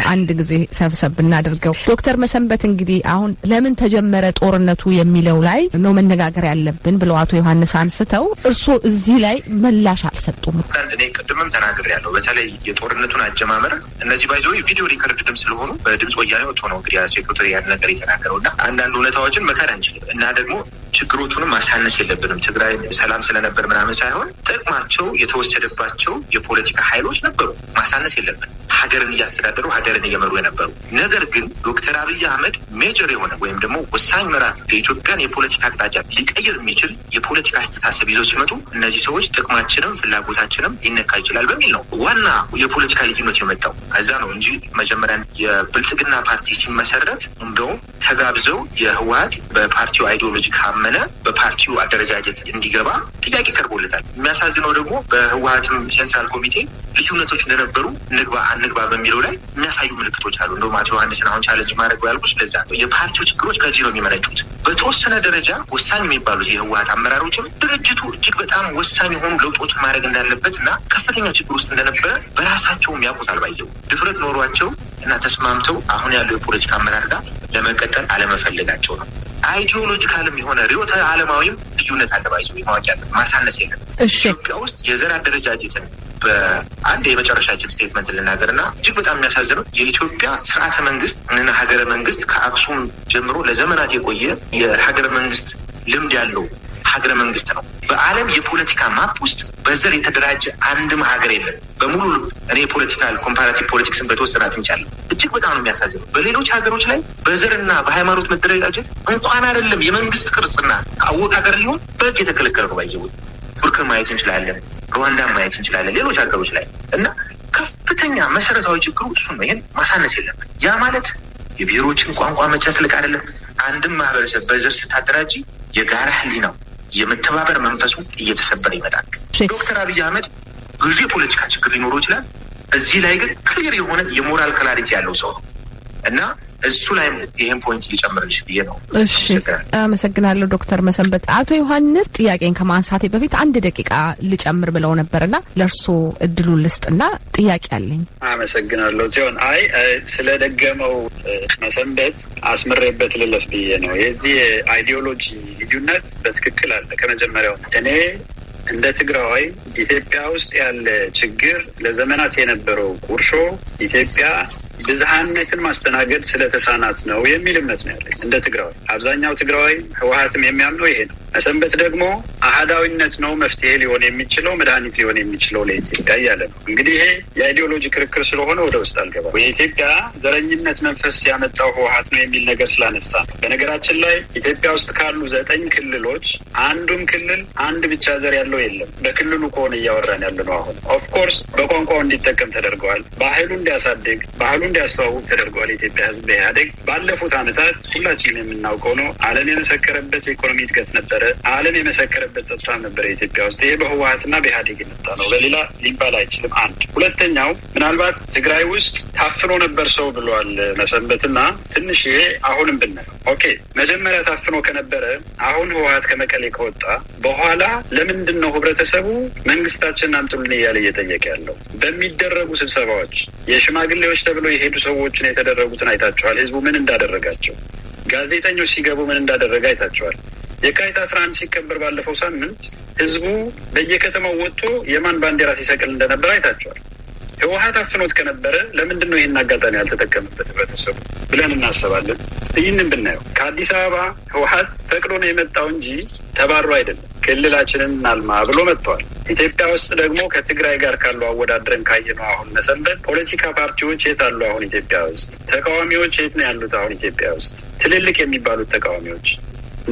አንድ ጊዜ ሰብሰብ እናድርገው። ዶክተር መሰንበት እንግዲህ አሁን ለምን ተጀመረ ጦርነቱ የሚለው ላይ ነው መነጋገር ያለብን ብለው አቶ ዮሐንስ አንስተዋል። አንስተው እርስዎ እዚህ ላይ ምላሽ አልሰጡም። እኔ ቅድምም ተናግሬያለሁ። በተለይ የጦርነቱን አጀማመር እነዚህ ባይዘው ቪዲዮ ሪከርድ ድምጽ ስለሆኑ በድምጽ ወያኔዎች ሆነው እንግዲህ ሴክሬታሪ ያን ነገር የተናገረውና አንዳንድ እውነታዎችን መካድ አንችልም እና ደግሞ ችግሮቹንም ማሳነስ የለብንም። ትግራይ ሰላም ስለነበር ምናምን ሳይሆን ጥቅማቸው የተወሰደባቸው የፖለቲካ ኃይሎች ነበሩ። ማሳነስ የለብንም። ሀገርን እያስተዳደሩ ሀገርን እየመሩ የነበሩ ነገር ግን ዶክተር አብይ አህመድ ሜጀር የሆነ ወይም ደግሞ ወሳኝ ምዕራፍ የኢትዮጵያን የፖለቲካ አቅጣጫ ሊቀይር የሚችል የፖለቲካ አስተሳሰብ ይዘው ሲመጡ እነዚህ ሰዎች ጥቅማችንም ፍላጎታችንም ሊነካ ይችላል በሚል ነው ዋና የፖለቲካ ልዩነት የመጣው። ከዛ ነው እንጂ መጀመሪያ የብልጽግና ፓርቲ ሲመሰረት እንደውም ተጋብዘው የህወሓት በፓርቲው አይዲዮሎጂ ካመነ በፓርቲው አደረጃጀት እንዲገባ ጥያቄ ቀርቦለታል። የሚያሳዝነው ደግሞ በህወሓትም ሴንትራል ኮሚቴ ልዩነቶች እንደነበሩ እንግባ በሚለው ላይ የሚያሳዩ ምልክቶች አሉ። እንደውም አቶ ዮሐንስን አሁን ቻለንጅ ማድረግ ያልኩት ለዛ ነው። የፓርቲው ችግሮች ከዚህ ነው የሚመነጩት። በተወሰነ ደረጃ ወሳኝ የሚባሉት የህወሓት አመራሮችም ድርጅቱ እጅግ በጣም ወሳኝ የሆኑ ለውጦችን ማድረግ እንዳለበት እና ከፍተኛ ችግር ውስጥ እንደነበረ በራሳቸውም ያውቁታል። ባየው ድፍረት ኖሯቸው እና ተስማምተው አሁን ያለው የፖለቲካ አመራር ጋር ለመቀጠል አለመፈለጋቸው ነው። አይዲዮሎጂካልም የሆነ ርዕዮተ ዓለማዊም ልዩነት አለ። ባይዘው ማወቅ ያለ ማሳነስ የለም። ኢትዮጵያ ውስጥ የዘር አደረጃጀትን በአንድ የመጨረሻችን ስቴትመንት ልናገርና እጅግ በጣም የሚያሳዝነው የኢትዮጵያ ስርዓተ መንግስት እና ሀገረ መንግስት ከአክሱም ጀምሮ ለዘመናት የቆየ የሀገረ መንግስት ልምድ ያለው ሀገረ መንግስት ነው። በዓለም የፖለቲካ ማፕ ውስጥ በዘር የተደራጀ አንድም ሀገር የለም። በሙሉ እኔ ፖለቲካል ኮምፓራቲቭ ፖለቲክስን በተወሰነ አጥንቻለሁ። እጅግ በጣም ነው የሚያሳዝነው። በሌሎች ሀገሮች ላይ በዘርና በሃይማኖት መደረጃጀት እንኳን አይደለም የመንግስት ቅርጽና አወቃቀር ሊሆን በህግ የተከለከለ ነው። ባይዘው ቱርክን ማየት እንችላለን፣ ሩዋንዳን ማየት እንችላለን፣ ሌሎች ሀገሮች ላይ እና ከፍተኛ መሰረታዊ ችግሩ እሱ ነው። ይሄን ማሳነስ የለብን። ያ ማለት የብሔሮችን ቋንቋ መጨፍለቅ አይደለም። አንድም ማህበረሰብ በዘር ስታደራጅ የጋራ ህሊናው የመተባበር መንፈሱ እየተሰበረ ይመጣል። ዶክተር አብይ አህመድ ብዙ የፖለቲካ ችግር ሊኖረው ይችላል። እዚህ ላይ ግን ክሊር የሆነ የሞራል ክላሪቲ ያለው ሰው ነው እና እሱ ላይ ይሄን ፖይንት ሊጨምርልሽ ብዬ ነው። እሺ፣ አመሰግናለሁ ዶክተር መሰንበት። አቶ ዮሐንስ ጥያቄን ከማንሳቴ በፊት 1 ደቂቃ ልጨምር ብለው ነበርና ለእርሶ እድሉን ልስጥና ጥያቄ አለኝ። አመሰግናለሁ ሲሆን ስለደገመው መሰንበት አስምሬበት ልለፍ ብዬ ነው። የዚህ አይዲዮሎጂ ልዩነት በትክክል አለ ከመጀመሪያው። እኔ እንደ ትግራዋይ ኢትዮጵያ ውስጥ ያለ ችግር ለዘመናት የነበረው ቁርሾ ኢትዮጵያ ብዝሃነትን ማስተናገድ ስለተሳናት ነው የሚል እምነት ነው ያለኝ እንደ ትግራዋይ። አብዛኛው ትግራዋይ ህወሓትም የሚያምነው ይሄ ነው። መሰንበት ደግሞ አህዳዊነት ነው መፍትሄ ሊሆን የሚችለው መድኃኒት ሊሆን የሚችለው ለኢትዮጵያ እያለ ነው። እንግዲህ ይሄ የአይዲዮሎጂ ክርክር ስለሆነ ወደ ውስጥ አልገባም። የኢትዮጵያ ዘረኝነት መንፈስ ያመጣው ህወሓት ነው የሚል ነገር ስላነሳ ነው። በነገራችን ላይ ኢትዮጵያ ውስጥ ካሉ 9 ክልሎች አንዱም ክልል አንድ ብቻ ዘር ያለው የለም። በክልሉ ከሆነ እያወራን ያለ ነው። አሁን ኦፍኮርስ በቋንቋው እንዲጠቀም ተደርገዋል። ባህሉ እንዲያሳድግ ባህሉ እንዲያስተዋውቅ ተደርገዋል። የኢትዮጵያ ህዝብ በኢህአዴግ ባለፉት ዓመታት ሁላችንም የምናውቀው ነው። ዓለም የመሰከረበት የኢኮኖሚ እድገት ነበረ። ዓለም የመሰከረበት ጸጥታ ነበረ ኢትዮጵያ ውስጥ። ይሄ በህወሓትና በኢህአዴግ የመጣ ነው። በሌላ ሊባል አይችልም። አንድ ሁለተኛው ምናልባት ትግራይ ውስጥ ታፍኖ ነበር ሰው ብሏል መሰንበትና ትንሽ ይሄ አሁንም ብናየው ኦኬ፣ መጀመሪያ ታፍኖ ከነበረ አሁን ህወሓት ከመቀሌ ከወጣ በኋላ ለምንድን ነው ህብረተሰቡ መንግስታችንን አምጡልን እያለ እየጠየቀ ያለው? በሚደረጉ ስብሰባዎች የሽማግሌዎች ተብሎ የሄዱ ሰዎችን የተደረጉትን አይታቸዋል። ህዝቡ ምን እንዳደረጋቸው፣ ጋዜጠኞች ሲገቡ ምን እንዳደረገ አይታቸዋል። የካቲት 11 ሲከበር ባለፈው ሳምንት ህዝቡ በየከተማው ወጥቶ የማን ባንዲራ ሲሰቅል እንደነበር አይታቸዋል። ህወሓት አፍኖት ከነበረ ለምንድን ነው ይህን አጋጣሚ ያልተጠቀምበት ህብረተሰቡ ብለን እናስባለን። ይህንን ብናየው ከአዲስ አበባ ህወሓት ፈቅዶ ነው የመጣው እንጂ ተባሮ አይደለም። ክልላችንን እናልማ ብሎ መጥተዋል። ኢትዮጵያ ውስጥ ደግሞ ከትግራይ ጋር ካሉ አወዳድረን ካየነው አሁን መሰንበት ፖለቲካ ፓርቲዎች የት አሉ? አሁን ኢትዮጵያ ውስጥ ተቃዋሚዎች የት ነው ያሉት? አሁን ኢትዮጵያ ውስጥ ትልልቅ የሚባሉት ተቃዋሚዎች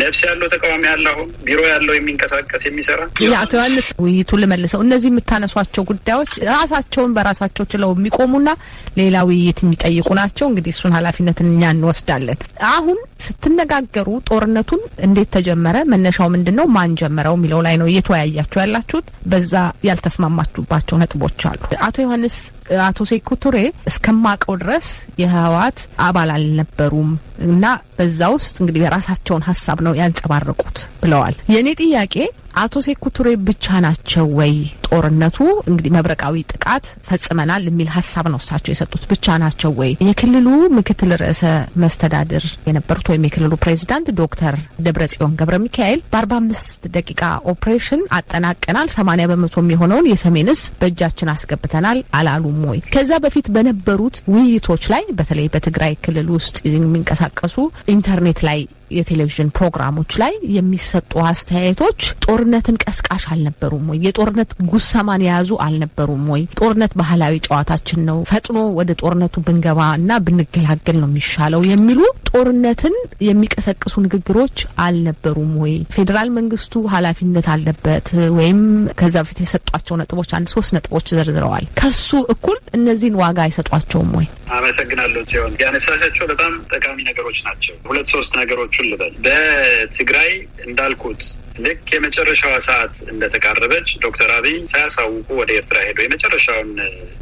ነፍስ ያለው ተቃዋሚ ያለ አሁን ቢሮ ያለው የሚንቀሳቀስ የሚሰራ አቶ ዮሐንስ ውይይቱን ልመልሰው። እነዚህ የምታነሷቸው ጉዳዮች ራሳቸውን በራሳቸው ችለው የሚቆሙና ሌላ ውይይት የሚጠይቁ ናቸው። እንግዲህ እሱን ኃላፊነትን እኛ እንወስዳለን። አሁን ስትነጋገሩ ጦርነቱን እንዴት ተጀመረ፣ መነሻው ምንድነው፣ ማን ጀመረው የሚለው ላይ ነው እየተወያያችሁ ያላችሁት። በዛ ያልተስማማችሁባቸው ነጥቦች አሉ። አቶ ዮሐንስ አቶ ሴኩቱሬ እስከማቀው ድረስ የህወሓት አባል አልነበሩም እና በዛ ውስጥ እንግዲህ የራሳቸውን ሀሳብ ነው ያንጸባረቁት ብለዋል። የኔ ጥያቄ አቶ ሴኩቱሬ ብቻ ናቸው ወይ ጦርነቱ እንግዲህ መብረቃዊ ጥቃት ፈጽመናል የሚል ሀሳብ ነው እሳቸው የሰጡት? ብቻ ናቸው ወይ? የክልሉ ምክትል ርዕሰ መስተዳድር የነበሩት ወይም የክልሉ ፕሬዚዳንት ዶክተር ደብረጽዮን ገብረ ሚካኤል በ45 ደቂቃ ኦፕሬሽን አጠናቀናል፣ 80% የሚሆነውን የሰሜን ዕዝ በእጃችን አስገብተናል አላሉም ወይ? ከዛ በፊት በነበሩት ውይይቶች ላይ በተለይ በትግራይ ክልል ውስጥ የሚንቀሳቀሱ ኢንተርኔት ላይ የቴሌቪዥን ፕሮግራሞች ላይ የሚሰጡ አስተያየቶች ጦርነትን ቀስቃሽ አልነበሩም ወይ? የጦርነት ጉሰማን የያዙ አልነበሩም ወይ? ጦርነት ባህላዊ ጨዋታችን ነው፣ ፈጥኖ ወደ ጦርነቱ ብንገባ እና ብንገላገል ነው የሚሻለው የሚሉ ጦርነትን የሚቀሰቅሱ ንግግሮች አልነበሩም ወይ? ፌዴራል መንግስቱ ኃላፊነት አለበት ወይም ከዛ በፊት የሰጧቸው ነጥቦች 1-3 ነጥቦች ዘርዝረዋል። ከሱ እኩል እነዚህን ዋጋ አይሰጧቸውም ወይ? አመሰግናለሁ ሲሆን ያነሳሻቸው በጣም ጠቃሚ ነገሮች ናቸው። 2-3 ነገሮችን ልበል። በትግራይ እንዳልኩት ልክ የመጨረሻዋ ሰዓት እንደተቃረበች ዶክተር አብይ ሳያሳውቁ ወደ ኤርትራ ሄዶ የመጨረሻውን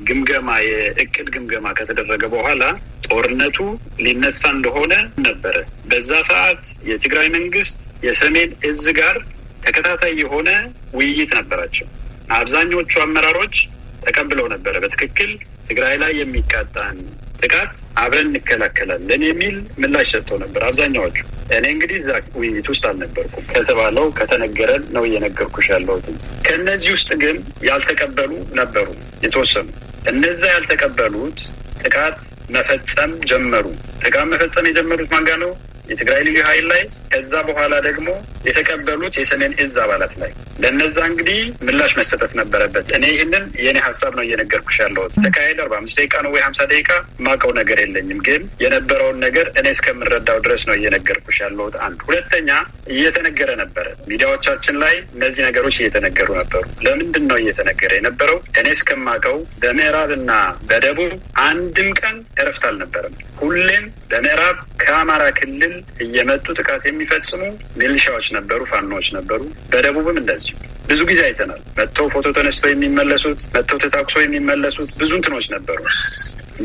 ግምገማ የእቅድ ግምገማ ከተደረገ በኋላ ጦርነቱ ሊነሳ እንደሆነ ነበረ። በዛ ሰዓት የትግራይ መንግስት የሰሜን ዕዝ ጋር ተከታታይ የሆነ ውይይት ነበራቸው። አብዛኞቹ አመራሮች ተቀብለው ነበረ። በትክክል ትግራይ ላይ የሚቃጣን ጥቃት አብረን እንከላከላለን የሚል ምላሽ ሰጥተው ነበር አብዛኛዎቹ። እኔ እንግዲህ እዛ ውይይት ውስጥ አልነበርኩም። ከተባለው ከተነገረን ነው እየነገርኩሽ ያለሁት። ከእነዚህ ውስጥ ግን ያልተቀበሉ ነበሩ የተወሰኑ። እነዛ ያልተቀበሉት ጥቃት መፈጸም ጀመሩ። ጥቃት መፈጸም የጀመሩት ማን ጋር ነው? የትግራይ ልዩ ኃይል ላይ። ከዛ በኋላ ደግሞ የተቀበሉት የሰሜን ዕዝ አባላት ላይ። ለነዛ እንግዲህ ምላሽ መሰጠት ነበረበት። እኔ ይህንን የኔ ሀሳብ ነው እየነገርኩሽ ያለሁት። ተካሄደ 45 ደቂቃ ነው ወይ 50 ደቂቃ ማውቀው ነገር የለኝም። ግን የነበረውን ነገር እኔ እስከምረዳው ድረስ ነው እየነገርኩሽ ያለሁት። አንድ ሁለተኛ እየተነገረ ነበረ ሚዲያዎቻችን ላይ እነዚህ ነገሮች እየተነገሩ ነበሩ። ለምንድን ነው እየተነገረ የነበረው? እኔ እስከማውቀው በምዕራብና በደቡብ አንድም ቀን እረፍት አልነበረም። ሁሌም በምዕራብ ከአማራ ክልል እየመጡ ጥቃት የሚፈጽሙ ሚሊሻዎች ነበሩ፣ ፋኖዎች ነበሩ። በደቡብም እንደዚሁ ብዙ ጊዜ አይተናል። መጥተው ፎቶ ተነስተው የሚመለሱት፣ መጥተው ተታኩሰው የሚመለሱት ብዙ እንትኖች ነበሩ።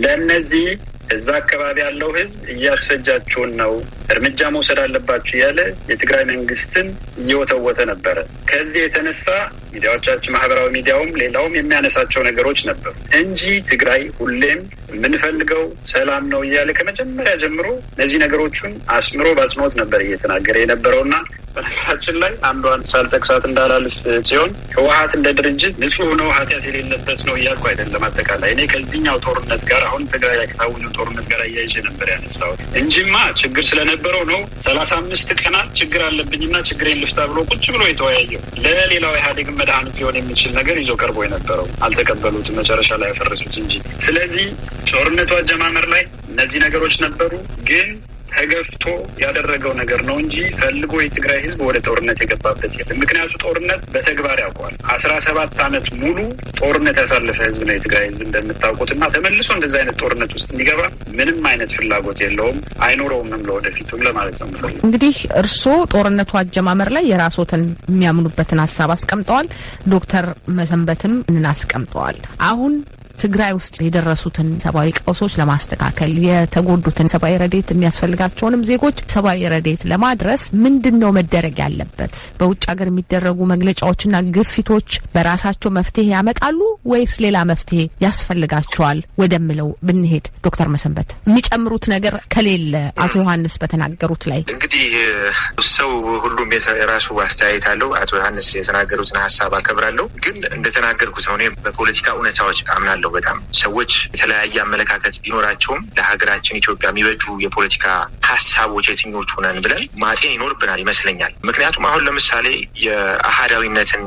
ለእነዚህ እዛ አካባቢ ያለው ህዝብ እያስፈጃችሁን ነው፣ እርምጃ መውሰድ አለባችሁ ያለ የትግራይ መንግስትን እየወተወተ ነበረ። ከዚህ የተነሳ ሚዲያዎቻችን፣ ማህበራዊ ሚዲያውም ሌላውም የሚያነሳቸው ነገሮች ነበሩ እንጂ ትግራይ ሁሌም የምንፈልገው ሰላም ነው እያለ ከመጀመሪያ ጀምሮ እነዚህ ነገሮቹን አስምሮ በአጽንኦት ነበር እየተናገረ የነበረውና በነገራችን ላይ አንዷን ሳልጠቅሳት እንዳላልፍ ሲሆን ህወሓት እንደ ድርጅት ንጹህ ነው፣ ኃጢአት የሌለበት ነው እያልኩ አይደለም። አጠቃላይ እኔ ከዚህኛው ጦርነት ጋር አሁን ትግራይ ከታወጀው ጦርነት ጋር እያይዤ ነበር ያነሳሁት እንጂማ ችግር ስለነበረው ነው 35 ቀናት ችግር አለብኝና ችግሬን ልፍታ ብሎ ቁጭ ብሎ የተወያየው። ለሌላው ኢህአዴግ መድኃኒት ሊሆን የሚችል ነገር ይዞ ቀርቦ የነበረው አልተቀበሉትም፣ መጨረሻ ላይ ያፈረሱት እንጂ። ስለዚህ ጦርነቱ አጀማመር ላይ እነዚህ ነገሮች ነበሩ ግን ተገፍቶ ያደረገው ነገር ነው እንጂ ፈልጎ የትግራይ ህዝብ ወደ ጦርነት የገባበት የለም። ምክንያቱ ጦርነት በተግባር ያውቀዋል። 17 ዓመት ሙሉ ጦርነት ያሳለፈ ህዝብ ነው የትግራይ ህዝብ እንደምታውቁትና ተመልሶ እንደዚህ አይነት ጦርነት ውስጥ እንዲገባ ምንም አይነት ፍላጎት የለውም፣ አይኖረውምም ለወደፊቱም ለማለት ነው የምፈልገው። እንግዲህ እርስዎ ጦርነቱ አጀማመር ላይ የራስዎትን የሚያምኑበትን ሀሳብ አስቀምጠዋል። ዶክተር መሰንበትም እናስቀምጠዋል። አሁን ትግራይ ውስጥ የደረሱትን ሰብአዊ ቀውሶች ለማስተካከል የተጎዱትን ሰብአዊ ረዴት የሚያስፈልጋቸውንም ዜጎች ሰብአዊ ረዴት ለማድረስ ምንድነው መደረግ ያለበት? በውጭ ሀገር የሚደረጉ መግለጫዎችና ግፊቶች በራሳቸው መፍትሄ ያመጣሉ ወይስ ሌላ መፍትሄ ያስፈልጋቸዋል ወደምለው ብንሄድ ዶክተር መሰንበት የሚጨምሩት ነገር ከሌለ አቶ ዮሐንስ በተናገሩት ላይ። እንግዲህ ሰው ሁሉም የራሱ አስተያየት አለው። አቶ ዮሐንስ የተናገሩትን ሀሳብ አከብራለሁ። ግን እንደተናገርኩት ነው እኔ በፖለቲካ እውነታዎች አምናለሁ። በጣም ሰዎች የተለያየ አመለካከት ቢኖራቸውም ለሀገራችን ኢትዮጵያ የሚበጁ የፖለቲካ ሀሳቦች የትኞቹ ነን ብለን ማጤን ይኖርብናል ይመስለኛል። ምክንያቱም አሁን ለምሳሌ የአህዳዊነትን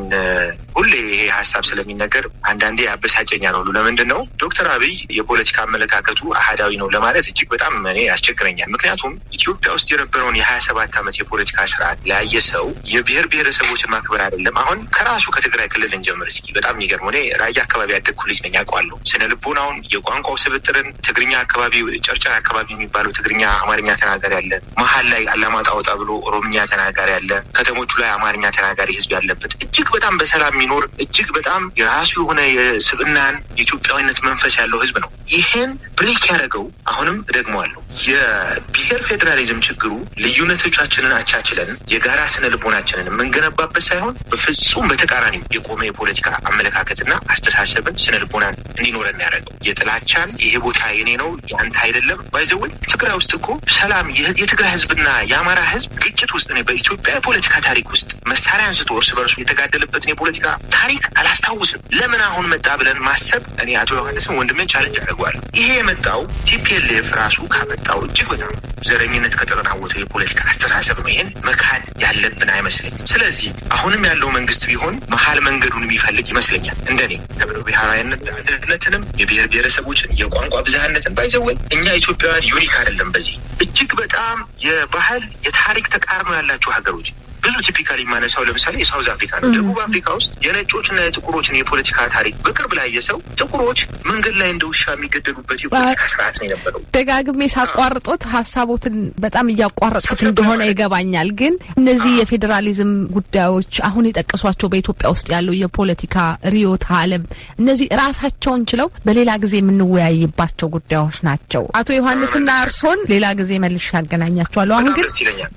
ሁሌ ይሄ ሀሳብ ስለሚነገር አንዳንዴ ያበሳጨኛል ሁሉ። ለምንድን ነው ዶክተር አብይ የፖለቲካ አመለካከቱ አህዳዊ ነው ለማለት እጅግ በጣም እኔ ያስቸግረኛል። ምክንያቱም ኢትዮጵያ ውስጥ የነበረውን የ27 ዓመት የፖለቲካ ስርዓት ላየ ሰው የብሔር ብሔረሰቦችን ማክበር አይደለም። አሁን ከራሱ ከትግራይ ክልል እንጀምር እስኪ። በጣም የሚገርመው እኔ ራያ አካባቢ ያደግኩ ልጅ ነኝ፣ አውቀዋለሁ። አለው። ስነ ልቦናውን፣ የቋንቋው ስብጥርን ትግርኛ አካባቢ ጨርጨር አካባቢ የሚባለው ትግርኛ አማርኛ ተናጋሪ ያለ፣ መሀል ላይ አላማጣ ወጣ ብሎ ኦሮምኛ ተናጋሪ ያለ፣ ከተሞቹ ላይ አማርኛ ተናጋሪ ህዝብ ያለበት እጅግ በጣም በሰላም የሚኖር እጅግ በጣም የራሱ የሆነ የስብናን የኢትዮጵያዊነት መንፈስ ያለው ህዝብ ነው። ይሄን ብሬክ ያደረገው አሁንም እደግመዋለሁ የብሔር ፌዴራሊዝም ችግሩ ልዩነቶቻችንን አቻችለን የጋራ ስነ ልቦናችንን የምንገነባበት ሳይሆን በፍጹም በተቃራኒ የቆመ የፖለቲካ አመለካከትና አስተሳሰብን ስነ ልቦናን እንዲኖረን ያደረገው የጥላቻን ይሄ ቦታ የኔ ነው ያንተ አይደለም ባይዘውል ትግራይ ውስጥ እኮ ሰላም የትግራይ ህዝብና የአማራ ህዝብ ግጭት ውስጥ ነው። በኢትዮጵያ የፖለቲካ ታሪክ ውስጥ መሳሪያ አንስቶ እርስ በርሱ የተጋደለበትን የፖለቲካ ታሪክ አላስታውስም። ለምን አሁን መጣ ብለን ማሰብ እኔ አቶ ዮሐንስን ወንድሜን ቻሌንጅ አደርገዋለሁ። ይሄ የመጣው ቲፒኤልኤፍ ራሱ ካመጣው እጅግ በጣም ዘረኝነት ከተጠናወተው የፖለቲካ አስተሳሰብ ነው። ይሄን መካድ ያለብን አይመስለኝም። ስለዚህ አሁንም ያለው መንግስት ቢሆን መሀል መንገዱን የሚፈልግ ይመስለኛል። እንደኔ ህብረ ብሔራዊነት አንድነትንም የብሔር ብሔረሰቦችን የቋንቋ ብዝሃነትን ባይዘወል እኛ ኢትዮጵያውያን ዩኒክ አይደለም። በዚህ እጅግ በጣም የባህል የታሪክ ተቃርኖ ያላቸው ሀገሮች ብዙ ቲፒካሊ የማነሳው ለምሳሌ የሳውዝ አፍሪካ ነው። ደቡብ አፍሪካ ውስጥ የነጮችና የጥቁሮችን የፖለቲካ ታሪክ በቅርብ ላይ የሰው ጥቁሮች መንገድ ላይ እንደ ውሻ የሚገደሉበት የፖለቲካ ስርዓት ነው የነበረው። ደጋግሜ ሳቋርጦት ሀሳቦትን በጣም እያቋረጥኩት እንደሆነ ይገባኛል። ግን እነዚህ የፌዴራሊዝም ጉዳዮች አሁን የጠቀሷቸው በኢትዮጵያ ውስጥ ያለው የፖለቲካ ርዕዮተ ዓለም እነዚህ ራሳቸውን ችለው በሌላ ጊዜ የምንወያይባቸው ጉዳዮች ናቸው። አቶ ዮሐንስና እርሶን ሌላ ጊዜ መልሼ ያገናኛቸዋለሁ። አሁን ግን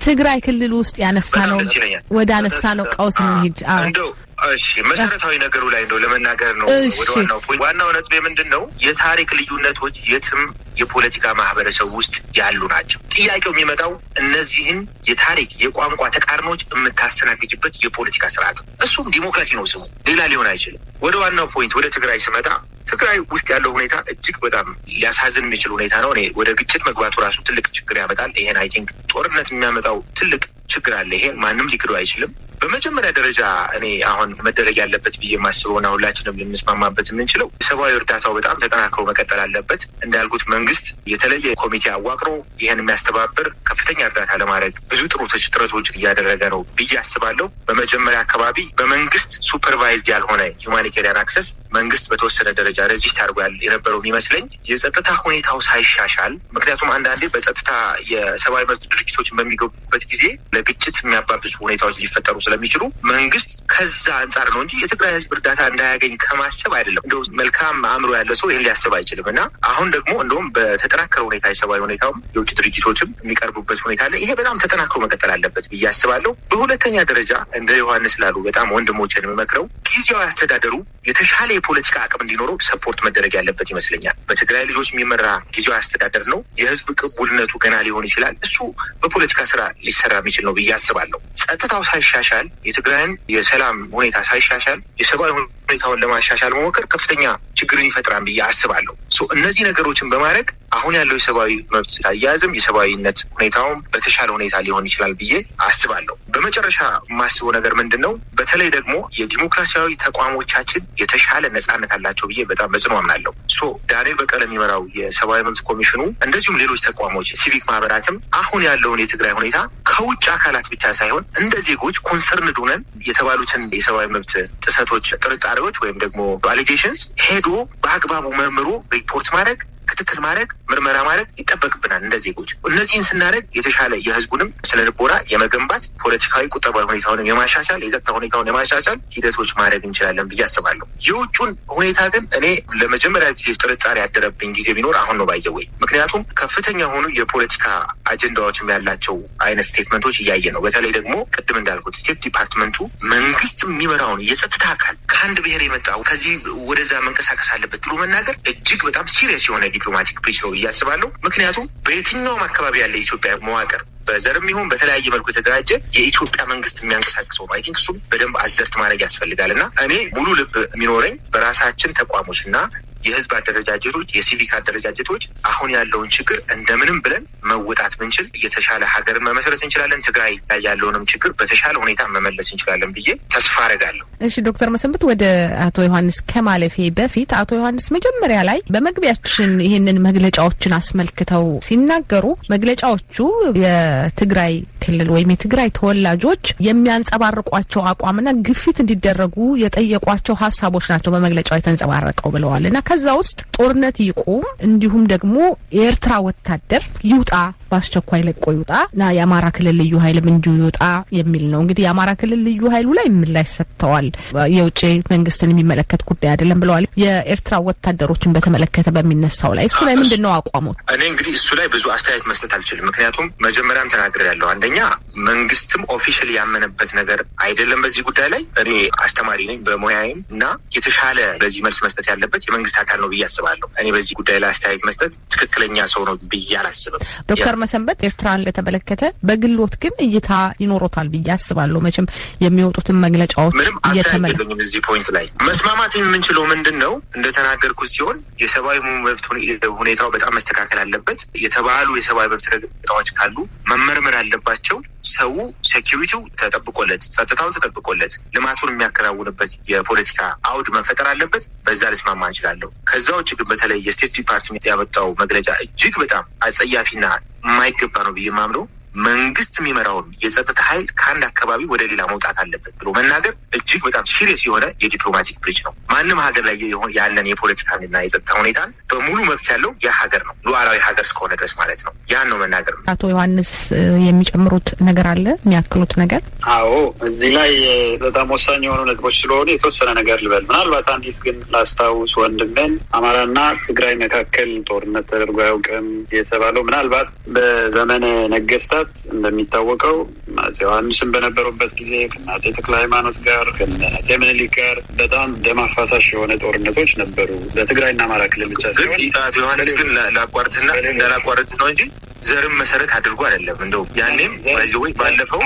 ትግራይ ክልል ውስጥ ያነሳ ነው ወደ አነሳ ነው ቀውስ እንሂድ። እሺ መሰረታዊ ነገሩ ላይ ነው ለመናገር ነው። ወደ ዋናው ነጥብ ምንድነው? የታሪክ ልዩነቶች የትም የፖለቲካ ማህበረሰብ ውስጥ ያሉ ናቸው። ጥያቄው የሚመጣው እነዚህን የታሪክ የቋንቋ ተቃርኖች የምታስተናግጅበት የፖለቲካ ስርዓት እሱም ዲሞክራሲ ነው ስሙ፣ ሌላ ሊሆን አይችልም። ወደ ዋናው ፖይንት ወደ ትግራይ ስመጣ ትግራይ ውስጥ ያለው ሁኔታ እጅግ በጣም ሊያሳዝን የሚችል ሁኔታ ነው። እኔ ወደ ግጭት መግባቱ ራሱ ትልቅ ችግር ያመጣል። ይሄን አይ ቲንክ ጦርነት የሚያመጣው ትልቅ ችግር አለ። ይሄን ማንም ሊክዶ አይችልም። በመጀመሪያ ደረጃ እኔ አሁን መደረግ ያለበት ብዬ ማስበውና ሁላችንም ልንስማማበት የምንችለው የሰብአዊ እርዳታው በጣም ተጠናክሮ መቀጠል አለበት። እንዳልኩት መንግስት የተለየ ኮሚቴ አዋቅሮ ይህን የሚያስተባብር ከፍተኛ እርዳታ ለማድረግ ብዙ ጥረቶችን እያደረገ ነው ብዬ አስባለሁ። በመጀመሪያ አካባቢ በመንግስት ሱፐርቫይዝድ ያልሆነ ሁማኒቴሪያን አክሰስ መንግስት በተወሰነ ደረጃ ረዚስት አድርጎ የነበረው የሚመስለኝ የጸጥታ ሁኔታው ሳይሻሻል፣ ምክንያቱም አንዳንዴ በጸጥታ የሰብአዊ መብት ድርጅቶችን በሚገቡበት ጊዜ ለግጭት የሚያባብሱ ሁኔታዎች ሊፈጠሩ ስለሚችሉ መንግስት ከዛ አንጻር ነው እንጂ የትግራይ ህዝብ እርዳታ እንዳያገኝ ከማሰብ አይደለም። እንደው መልካም አእምሮ ያለ ሰው ይህን ሊያስብ አይችልም። እና አሁን ደግሞ እንደውም በተጠናከረ ሁኔታ የሰብአዊ ሁኔታውም የውጭ ድርጅቶችም የሚቀርቡበት ሁኔታ አለ። ይሄ በጣም ተጠናክሮ መቀጠል አለበት ብዬ አስባለሁ። በሁለተኛ ደረጃ እንደ ዮሐንስ ላሉ በጣም ወንድሞችን የምመክረው ጊዜያዊ አስተዳደሩ የተሻለ የፖለቲካ አቅም እንዲኖረው ሰፖርት መደረግ ያለበት ይመስለኛል። በትግራይ ልጆች የሚመራ ጊዜያዊ አስተዳደር ነው። የህዝብ ቅቡልነቱ ገና ሊሆን ይችላል። እሱ በፖለቲካ ስራ ሊሰራ የሚችል ነው ብዬ አስባለሁ። ጸጥታው ሳይሻሻል የትግራይን የሰላም ሁኔታ ሳይሻሻል የሰብአዊ ሁኔታውን ለማሻሻል መሞከር ከፍተኛ ችግርን ይፈጥራል ብዬ አስባለሁ። እነዚህ ነገሮችን በማድረግ አሁን ያለው የሰብአዊ መብት አያያዝም የሰብአዊነት ሁኔታውም በተሻለ ሁኔታ ሊሆን ይችላል ብዬ አስባለሁ። በመጨረሻ የማስበው ነገር ምንድን ነው? በተለይ ደግሞ የዲሞክራሲያዊ ተቋሞቻችን የተሻለ ነጻነት አላቸው ብዬ በጣም በጽኑ አምናለሁ። ዳንኤል በቀለ የሚመራው የሰብአዊ መብት ኮሚሽኑ እንደዚሁም ሌሎች ተቋሞች ሲቪክ ማህበራትም አሁን ያለውን የትግራይ ሁኔታ ከውጭ አካላት ብቻ ሳይሆን እንደ ዜጎች ኮንሰርንድ ሆነን የተባሉትን የሰብአዊ መብት ጥሰቶች፣ ጥርጣሬዎች ወይም ደግሞ አሊጌሽንስ ሄዶ በአግባቡ መርምሮ ሪፖርት ማድረግ፣ ክትትል ማድረግ፣ ምርመራ ማድረግ ይጠበቅብናል እንደ ዜጎች። እነዚህን ስናደርግ የተሻለ የህዝቡንም ስነ ልቦና የመገንባት ፖለቲካዊ ቁጠባዊ ሁኔታውን የማሻሻል የጸጥታ ሁኔታውን የማሻሻል ሂደቶች ማድረግ እንችላለን ብዬ አስባለሁ። የውጩን ሁኔታ ግን እኔ ለመጀመሪያ ጊዜ ጥርጣሬ ያደረብኝ ጊዜ ቢኖር አሁን ነው ባይዘወይ። ምክንያቱም ከፍተኛ የሆኑ የፖለቲካ አጀንዳዎችም ያላቸው አይነት ስቴትመንቶች እያየ ነው። በተለይ ደግሞ ቅድም እንዳልኩት ስቴት ዲፓርትመንቱ መንግስት የሚመራውን የጸጥታ አካል ከአንድ ብሔር የመጣው ከዚህ ወደዛ መንቀሳቀስ አለበት ብሎ መናገር እጅግ በጣም ሲሪየስ የሆነ ዲፕሎማቲክ ብሪች ነው ብዬ አስባለሁ። ምክንያቱም በየትኛውም አካባቢ ያለ የኢትዮጵያ መዋቅር በዘርም ይሁን በተለያየ መልኩ የተደራጀ የኢትዮጵያ መንግስት የሚያንቀሳቅሰው ነው። አይ ቲንክ እሱም በደንብ አዘርት ማድረግ ያስፈልጋል እና እኔ ሙሉ ልብ የሚኖረኝ በራሳችን ተቋሞች እና የህዝብ አደረጃጀቶች፣ የሲቪክ አደረጃጀቶች አሁን ያለውን ችግር እንደምንም ብለን መወጣት ብንችል የተሻለ ሀገርን መመስረት እንችላለን። ትግራይ ላይ ያለውንም ችግር በተሻለ ሁኔታ መመለስ እንችላለን ብዬ ተስፋ አደርጋለሁ። እሺ ዶክተር መሰንበት ወደ አቶ ዮሐንስ ከማለፌ በፊት አቶ ዮሐንስ መጀመሪያ ላይ በመግቢያችን ይህንን መግለጫዎችን አስመልክተው ሲናገሩ መግለጫዎቹ የትግራይ ክልል ወይም የትግራይ ተወላጆች የሚያንጸባርቋቸው አቋምና ግፊት እንዲደረጉ የጠየቋቸው ሀሳቦች ናቸው በመግለጫው የተንጸባረቀው ብለዋል እና ከዛ ውስጥ ጦርነት ይቆም እንዲሁም ደግሞ የኤርትራ ወታደር ይውጣ በአስቸኳይ ለቆ ይውጣና የአማራ ክልል ልዩ ኃይልም እንዲሁ ይውጣ የሚል ነው። እንግዲህ የአማራ ክልል ልዩ ኃይሉ ላይ ምላሽ ሰጥተዋል። የውጭ መንግስትን የሚመለከት ጉዳይ አይደለም ብለዋል። የኤርትራ ወታደሮችን በተመለከተ በሚነሳው ላይ እሱ ላይ ምንድነው አቋሙ? እኔ እንግዲህ እሱ ላይ ብዙ አስተያየት መስጠት አልችልም። ምክንያቱም መጀመሪያም ተናግሬያለሁ። አንደኛ መንግስትም ኦፊሻሊ ያመነበት ነገር አይደለም በዚህ ጉዳይ ላይ። እኔ አስተማሪ ነኝ በሙያዬም እና የተሻለ በዚህ መልስ መስጠት ያለበት የመንግስት አካል ነው ብዬ አስባለሁ። እኔ በዚህ ጉዳይ ላይ አስተያየት መስጠት ትክክለኛ ሰው ነው ብዬ አላስብም። ዶክተር መሰንበት ኤርትራን በተመለከተ በግሎት ግን እይታ ይኖሮታል ብዬ አስባለሁ። መቼም የሚወጡትን መግለጫዎች ምንም አስተያየት የለኝም እዚህ ፖይንት ላይ። መስማማት የምንችለው ምንድን ነው እንደተናገርኩት ሲሆን የሰብአዊ መብት ሁኔታው በጣም መስተካከል አለበት። የተባሉ የሰብአዊ መብት ረገጣዎች ካሉ መመርመር አለባቸው። ሰው ሴኪሪቲው ተጠብቆለት፣ ጸጥታው ተጠብቆለት ልማቱን የሚያከናውንበት የፖለቲካ አውድ መፈጠር አለበት። በዛ ልስማማ እንችላለሁ። ከዛ ውጭ ግን በተለይ የስቴት ዲፓርትመንት ያወጣው መግለጫ እጅግ በጣም አጸያፊና የማይገባ ነው ብዬ ማምነው መንግስት የሚመራውን የጸጥታ ኃይል ከአንድ አካባቢ ወደ ሌላ መውጣት አለበት ብሎ መናገር እጅግ በጣም ሲሪየስ የሆነ የዲፕሎማቲክ ብሪጅ ነው። ማንም ሀገር ላይ ያለን የፖለቲካና የጸጥታ ሁኔታን በሙሉ መብት ያለው ያ ሀገር ነው፣ ሉዓላዊ ሀገር እስከሆነ ድረስ ማለት ነው። ያን ነው መናገር ነው። አቶ ዮሐንስ የሚጨምሩት ነገር አለ የሚያክሉት ነገር? አዎ፣ እዚህ ላይ በጣም ወሳኝ የሆኑ ነጥቦች ስለሆኑ የተወሰነ ነገር ልበል። ምናልባት አንዲት ግን ላስታውስ ወንድሜን፣ አማራና ትግራይ መካከል ጦርነት ተደርጎ አያውቅም የተባለው ምናልባት በዘመነ ነገስታት እንደሚታወቀው አፄ ዮሐንስን በነበሩበት ጊዜ ከአፄ ተክለ ሃይማኖት ጋር ከአፄ ምኒልክ ጋር በጣም ደም አፋሳሽ የሆነ ጦርነቶች ነበሩ በትግራይና አማራ ክልል ብቻ ሲሆን አፄ ዮሐንስ ግን ላቋርጥ ነው እንጂ ዘርን መሰረት አድርጎ አይደለም። እንደው ያኔም ባይዘው ባለፈው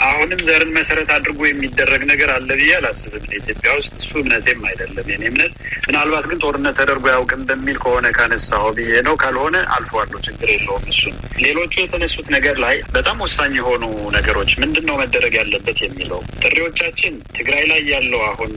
አሁንም ዘርን መሰረት አድርጎ የሚደረግ ነገር አለ ብዬ አላስብም ኢትዮጵያ ውስጥ። እሱ እምነቴም አይደለም የኔ እምነት። ምናልባት ግን ጦርነት ተደርጎ ያውቅም በሚል ከሆነ ካነሳው ብዬ ነው። ካልሆነ አልፈዋለሁ፣ ችግር የለውም። እሱ ሌሎቹ የተነሱት ነገር ላይ በጣም ወሳኝ የሆኑ ነገሮች ምንድነው መደረግ ያለበት የሚለው ጥሪዎቻችን ትግራይ ላይ ያለው አሁን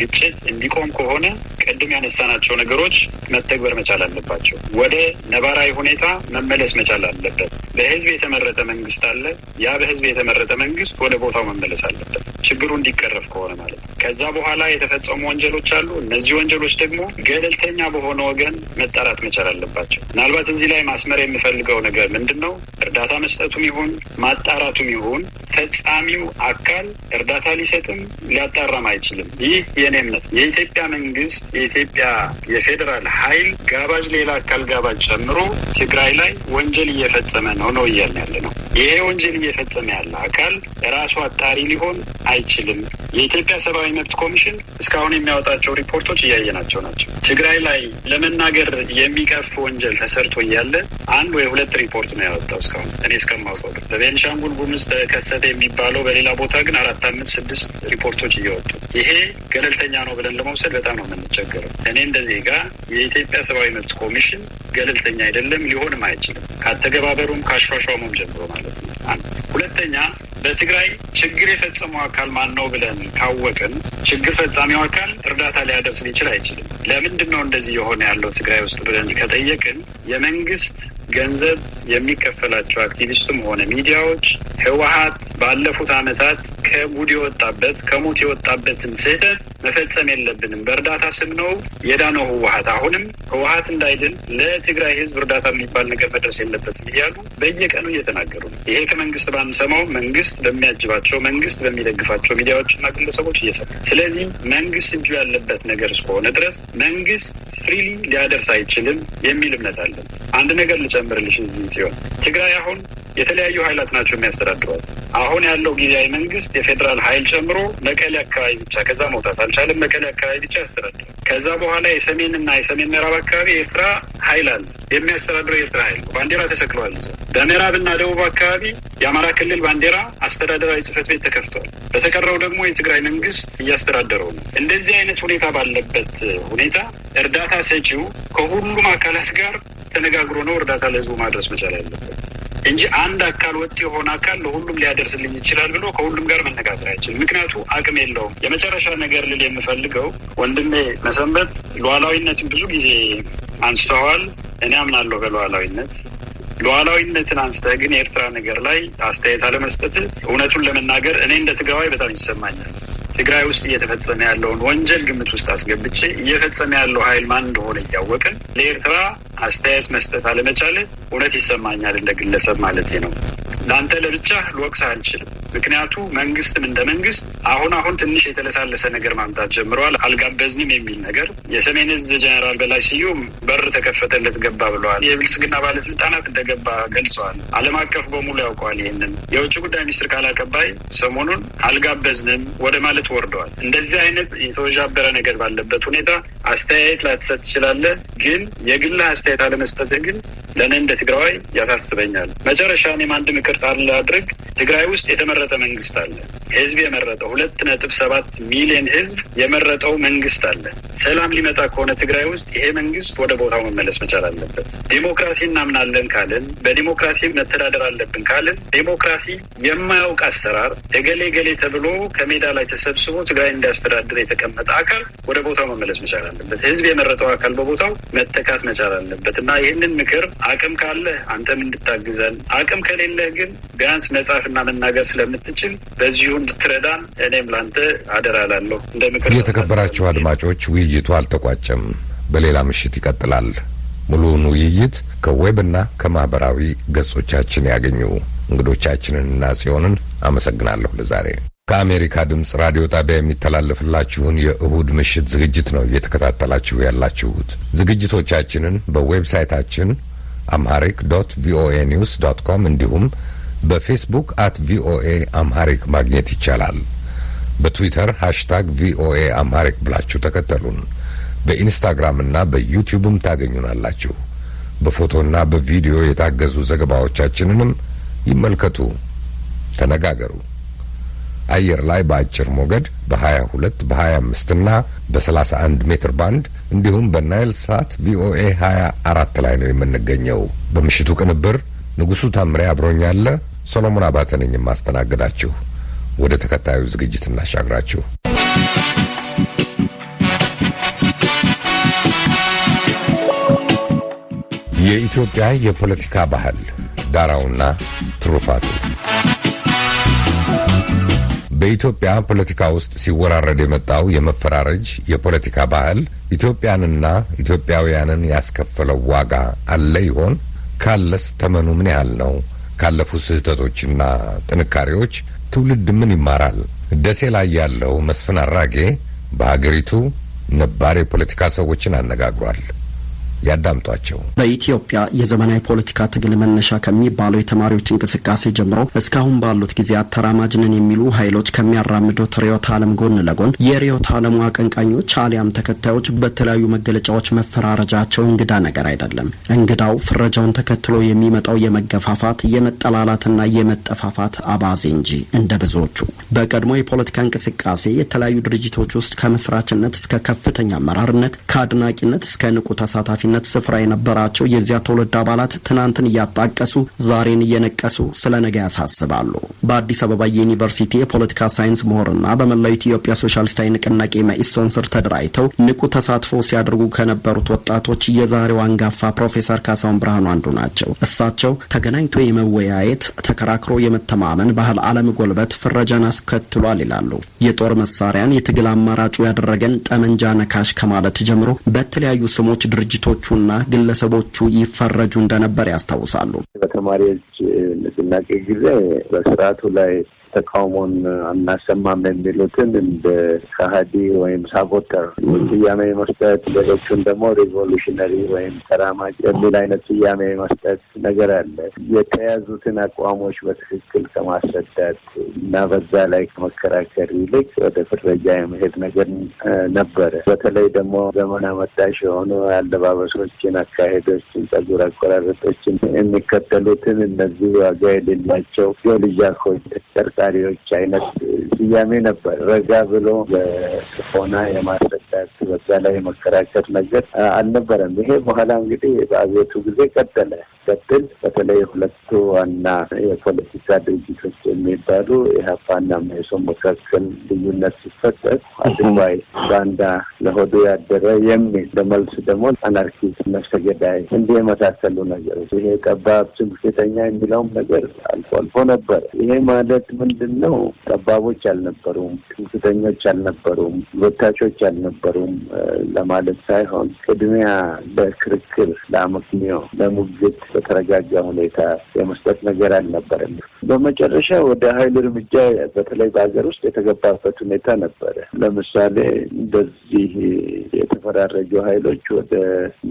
ግጭት እንዲቆም ከሆነ ቅድም ያነሳናቸው ነገሮች መተግበር መቻል አለባቸው። ወደ ነባራዊ ሁኔታ መመለስ መቻል አለበት። በህዝብ የተመረጠ መንግስት አለ። ያ በህዝብ የተመረጠ መንግስት ወደ ቦታው መመለስ አለበት፣ ችግሩ እንዲቀረፍ ከሆነ ማለት ነው። ከዛ በኋላ የተፈጸሙ ወንጀሎች አሉ። እነዚህ ወንጀሎች ደግሞ ገለልተኛ በሆነ ወገን መጣራት መቻል አለባቸው። ምናልባት እዚህ ላይ ማስመር የምፈልገው ነገር ምንድን ነው፣ እርዳታ መስጠቱም ይሁን ማጣራቱም ይሁን ፈጻሚው አካል እርዳታ ሊሰጥም ሊያጣራም አይችልም። ይህ የኔ እምነት። የኢትዮጵያ መንግስት፣ የኢትዮጵያ የፌዴራል ኃይል ጋባዥ ሌላ አካል ጋባዥ ጨምሮ ትግራይ ላይ ወንጀል እየፈጸመ ነው እያልን ያለ ነው። ይሄ ወንጀል እየፈጸመ ያለ አካል ራሱ አጣሪ ሊሆን አይችልም። የኢትዮጵያ ሰብአዊ መብት ኮሚሽን እስካሁን የሚያወጣቸው ሪፖርቶች እያየናቸው ናቸው። ትግራይ ላይ ለመናገር የሚቀፍ ወንጀል ተሰርቶ እያለ አንድ ወይ ሁለት ሪፖርት ነው ያወጣው እስካሁን እኔ እስከማውቀው። በቤንሻንጉል ጉሙዝ ተከሰተ የሚባለው በሌላ ቦታ ግን 4፣ 5፣ 6 ሪፖርቶች እየወጡ ይሄ ገለልተኛ ነው ብለን ለመውሰድ በጣም ነው የምንቸገረው። እኔ እንደዚህ ጋር የኢትዮጵያ ሰብአዊ መብት ኮሚሽን ገለልተኛ አይደለም፣ ሊሆንም አይችልም። ካተገባበሩም ካሿሿሙም ጀምሮ ማለት ነው። ሁለተኛ በትግራይ ችግር የፈጸመው አካል ማን ነው ብለን ካወቅን ችግር ፈጻሚው አካል እርዳታ ሊያደርስ ሊችል አይችልም። ለምንድን ነው እንደዚህ የሆነ ያለው ትግራይ ውስጥ ብለን ከጠየቅን የመንግስት ገንዘብ የሚከፈላቸው አክቲቪስቱም ሆነ ሚዲያዎች ህወሀት ባለፉት ዓመታት ከጉድ የወጣበት ከሞት የወጣበትን ስህተት መፈጸም የለብንም። በእርዳታ ስም ነው የዳነው ህወሀት። አሁንም ህወሀት እንዳይድን ለትግራይ ህዝብ እርዳታ የሚባል ነገር መድረስ የለበትም እያሉ በየቀኑ እየተናገሩ ነው። ይሄ ከመንግስት ባንሰማው መንግስት በሚያጅባቸው መንግስት በሚደግፋቸው ሚዲያዎችና ግለሰቦች እየሰሩ ስለዚህ መንግስት እጁ ያለበት ነገር እስከሆነ ድረስ መንግስት ፍሪሊ ሊያደርስ አይችልም የሚል እምነት አለን። አንድ ነገር ልጨምርልሽ እዚህ ሲሆን ትግራይ አሁን የተለያዩ ኃይላት ናቸው የሚያስተዳድሯት። አሁን ያለው ጊዜያዊ መንግስት የፌዴራል ኃይል ጨምሮ መቀሌ አካባቢ ብቻ ከዛ መውጣት አልቻለም። መቀሌ አካባቢ ብቻ ያስተዳድራል። ከዛ በኋላ የሰሜንና የሰሜን ምዕራብ አካባቢ የኤርትራ ኃይል አለ። የሚያስተዳድረው የኤርትራ ኃይል ባንዲራ ተሰቅለዋል። በምዕራብና ደቡብ አካባቢ የአማራ ክልል ባንዲራ አስተዳደራዊ ጽህፈት ቤት ተከፍቷል። በተቀረው ደግሞ የትግራይ መንግስት እያስተዳደረው ነው። እንደዚህ አይነት ሁኔታ ባለበት ሁኔታ እርዳታ ሰጪው ከሁሉም አካላት ጋር ተነጋግሮ ነው እርዳታ ለህዝቡ ማድረስ መቻል ያለበት እንጂ አንድ አካል ወጥ የሆነ አካል ለሁሉም ሊያደርስልኝ ይችላል ብሎ ከሁሉም ጋር መነጋገር አይችልም። ምክንያቱ አቅም የለውም። የመጨረሻ ነገር ልል የምፈልገው ወንድሜ መሰንበት ሉዓላዊነትን ብዙ ጊዜ አንስተዋል። እኔ አምናለሁ በሉዓላዊነት። ሉዓላዊነትን አንስተህ ግን የኤርትራ ነገር ላይ አስተያየት አለመስጠት እውነቱን ለመናገር እኔ እንደ ትግራዋይ በጣም ይሰማኛል። ትግራይ ውስጥ እየተፈጸመ ያለውን ወንጀል ግምት ውስጥ አስገብቼ እየፈጸመ ያለው ኃይል ማን እንደሆነ እያወቅን ለኤርትራ አስተያየት መስጠት አለመቻል እውነት ይሰማኛል እንደ ግለሰብ ማለት ነው። ለአንተ ለብቻ ልወቅስህ አልችልም። ምክንያቱ መንግስትም እንደ መንግስት አሁን ትንሽ የተለሳለሰ ነገር ማምጣት ጀምረዋል። አልጋበዝንም የሚል ነገር የሰሜን ዕዝ ጀነራል በላይ ስዩም በር ተከፈተለት ገባ ብለዋል። የብልጽግና ባለስልጣናት እንደገባ ገልጸዋል። ዓለም አቀፍ በሙሉ ያውቀዋል። ይህንን የውጭ ጉዳይ ሚኒስትር ቃል አቀባይ ሰሞኑን አልጋበዝንም ወደ ማለት ወርደዋል። እንደዚህ አይነት የተወዣበረ ነገር ባለበት ሁኔታ አስተያየት ላትሰጥ ትችላለህ። ግን የግል አስተያየት አለመስጠት ግን ለእኔ እንደ ትግራዋይ ያሳስበኛል። መጨረሻ እኔም አንድ ምክር ጣል አድርግ። ትግራይ ውስጥ የተመረጠ መንግስት አለ። ህዝብ የመረጠው 2.7 ሚሊዮን ህዝብ የመረጠው መንግስት አለ። ሰላም ሊመጣ ከሆነ ትግራይ ውስጥ ይሄ መንግስት ወደ ቦታው መመለስ መቻል አለበት። ዲሞክራሲ እናምናለን ካልን፣ በዲሞክራሲ መተዳደር አለብን ካልን፣ ዲሞክራሲ የማያውቅ አሰራር ገሌ ተብሎ ከሜዳ ላይ ተሰብስቦ ትግራይ እንዲያስተዳድር የተቀመጠ አካል ወደ ቦታው መመለስ መቻል አለበት። ህዝብ የመረጠው አካል በቦታው መተካት መቻል አለበት እና ይህንን ምክር አቅም ካለ አንተም እንድታግዘን፣ አቅም ከሌለ ግን ቢያንስ መጻፍና መናገር ስለምትችል በዚሁ እንድትረዳን እኔም ላንተ አደራ እላለሁ። እንደ ምክር የተከበራችሁ አድማጮች፣ ውይይቱ አልተቋጨም። በሌላ ምሽት ይቀጥላል። ሙሉውን ውይይት ከዌብና ከማህበራዊ ገጾቻችን ያገኙ። እንግዶቻችንንና ጽዮንን አመሰግናለሁ። ለዛሬ ከአሜሪካ ድምጽ ራዲዮ ጣቢያ የሚተላለፍላችሁን የእሁድ ምሽት ዝግጅት ነው እየተከታተላችሁ ያላችሁት። ዝግጅቶቻችንን በዌብሳይታችን amharic.voanews.com እንዲሁም በፌስቡክ @voa amharic ማግኘት ይቻላል። በትዊተር #voa amharic ብላችሁ ተከተሉን። በኢንስታግራም እና በዩቲዩብም ታገኙናላችሁ። በፎቶና በቪዲዮ የታገዙ ዘገባዎቻችንንም ይመልከቱ፣ ተነጋገሩ። አየር ላይ በአጭር ሞገድ በ22 በ25 እና በ31 ሜትር ባንድ እንዲሁም በናይል ሳት ቪኦኤ 24 ላይ ነው የምንገኘው። በምሽቱ ቅንብር ንጉሱ ታምሬ አብሮኛለ። ሰሎሞን አባተ ነኝ የማስተናግዳችሁ። ወደ ተከታዩ ዝግጅት እናሻግራችሁ። የኢትዮጵያ የፖለቲካ ባህል ዳራውና ትሩፋቱ። በኢትዮጵያ ፖለቲካ ውስጥ ሲወራረድ የመጣው የመፈራረጅ የፖለቲካ ባህል ኢትዮጵያንና ኢትዮጵያውያንን ያስከፈለው ዋጋ አለ ይሆን? ካለስ ተመኑ ምን ያህል ነው? ካለፉ ስህተቶችና ጥንካሬዎች ትውልድ ምን ይማራል? ደሴ ላይ ያለው መስፍን አራጌ በሀገሪቱ ነባር የፖለቲካ ሰዎችን አነጋግሯል። ያዳምጧቸው። በኢትዮጵያ የዘመናዊ ፖለቲካ ትግል መነሻ ከሚባለው የተማሪዎች እንቅስቃሴ ጀምሮ እስካሁን ባሉት ጊዜያት ተራማጅ ነን የሚሉ ኃይሎች ከሚያራምዱት ርዕዮተ ዓለም ጎን ለጎን የርዕዮተ ዓለሙ አቀንቃኞች አሊያም ተከታዮች በተለያዩ መገለጫዎች መፈራረጃቸው እንግዳ ነገር አይደለም። እንግዳው ፍረጃውን ተከትሎ የሚመጣው የመገፋፋት የመጠላላትና የመጠፋፋት አባዜ እንጂ እንደ ብዙዎቹ በቀድሞ የፖለቲካ እንቅስቃሴ የተለያዩ ድርጅቶች ውስጥ ከመስራችነት እስከ ከፍተኛ አመራርነት ከአድናቂነት እስከ ንቁ ተሳታፊነት ስፍራ የነበራቸው የዚያ ትውልድ አባላት ትናንትን እያጣቀሱ ዛሬን እየነቀሱ ስለ ነገ ያሳስባሉ። በአዲስ አበባ ዩኒቨርሲቲ የፖለቲካ ሳይንስ ምሁርና በመላው ኢትዮጵያ ሶሻሊስታዊ ንቅናቄ መኢሶን ስር ተደራጅተው ንቁ ተሳትፎ ሲያደርጉ ከነበሩት ወጣቶች የዛሬው አንጋፋ ፕሮፌሰር ካሳሁን ብርሃኑ አንዱ ናቸው። እሳቸው ተገናኝቶ የመወያየት ተከራክሮ የመተማመን ባህል አለመጎልበት ፍረጃን አስከትሏል ይላሉ። የጦር መሳሪያን የትግል አማራጩ ያደረገን ጠመንጃ ነካሽ ከማለት ጀምሮ በተለያዩ ስሞች ድርጅቶቹና ግለሰቦቹ ይፈረጁ እንደነበር ያስታውሳሉ። በተማሪዎች ንቅናቄ ጊዜ በስርዓቱ ላይ ተቃውሞን አናሰማም የሚሉትን እንደ ከሃዲ ወይም ሳቦተር ስያሜ መስጠት፣ ሌሎቹን ደግሞ ሪቮሉሽነሪ ወይም ተራማጅ የሚል አይነት ስያሜ መስጠት ነገር አለ። የተያዙትን አቋሞች በትክክል ከማስረዳት እና በዛ ላይ ከመከራከር ይልቅ ወደ ፍረጃ የመሄድ ነገር ነበረ። በተለይ ደግሞ ዘመን አመጣሽ የሆኑ አለባበሶችን፣ አካሄዶችን፣ ጸጉር አቆራረጦችን የሚከተሉትን እነዚህ ዋጋ የሌላቸው የልጃኮች ተሽከርካሪዎች አይነት ስያሜ ነበር። ረጋ ብሎ በሆነ የማስረዳት በዛ ላይ የመከራከር ነገር አልነበረም። ይሄ በኋላ እንግዲህ በአብዮቱ ጊዜ ቀጠለ። ሲቀጥል በተለይ ሁለቱ ዋና የፖለቲካ ድርጅቶች የሚባሉ ኢህአፓና መኢሶን መካከል ልዩነት ሲፈጠር አድባይ ባንዳ ለሆዱ ያደረ የሚል ለመልስ ደግሞ አናርኪስት ነፍሰ ገዳይ እንዲህ የመሳሰሉ ነገሮች ይሄ ጠባብ ጽንፈኛ የሚለውም ነገር አልፎ አልፎ ነበር። ይሄ ማለት ምንድነው? ጠባቦች አልነበሩም፣ ጽንፈኞች አልነበሩም፣ ወታቾች አልነበሩም ለማለት ሳይሆን ቅድሚያ ለክርክር፣ ለአመክንዮ፣ ለሙግት በተረጋጋ ሁኔታ የመስጠት ነገር አልነበረም። በመጨረሻ ወደ ኃይል እርምጃ በተለይ በሀገር ውስጥ የተገባበት ሁኔታ ነበረ። ለምሳሌ እንደዚህ የተፈራረጁ ኃይሎች ወደ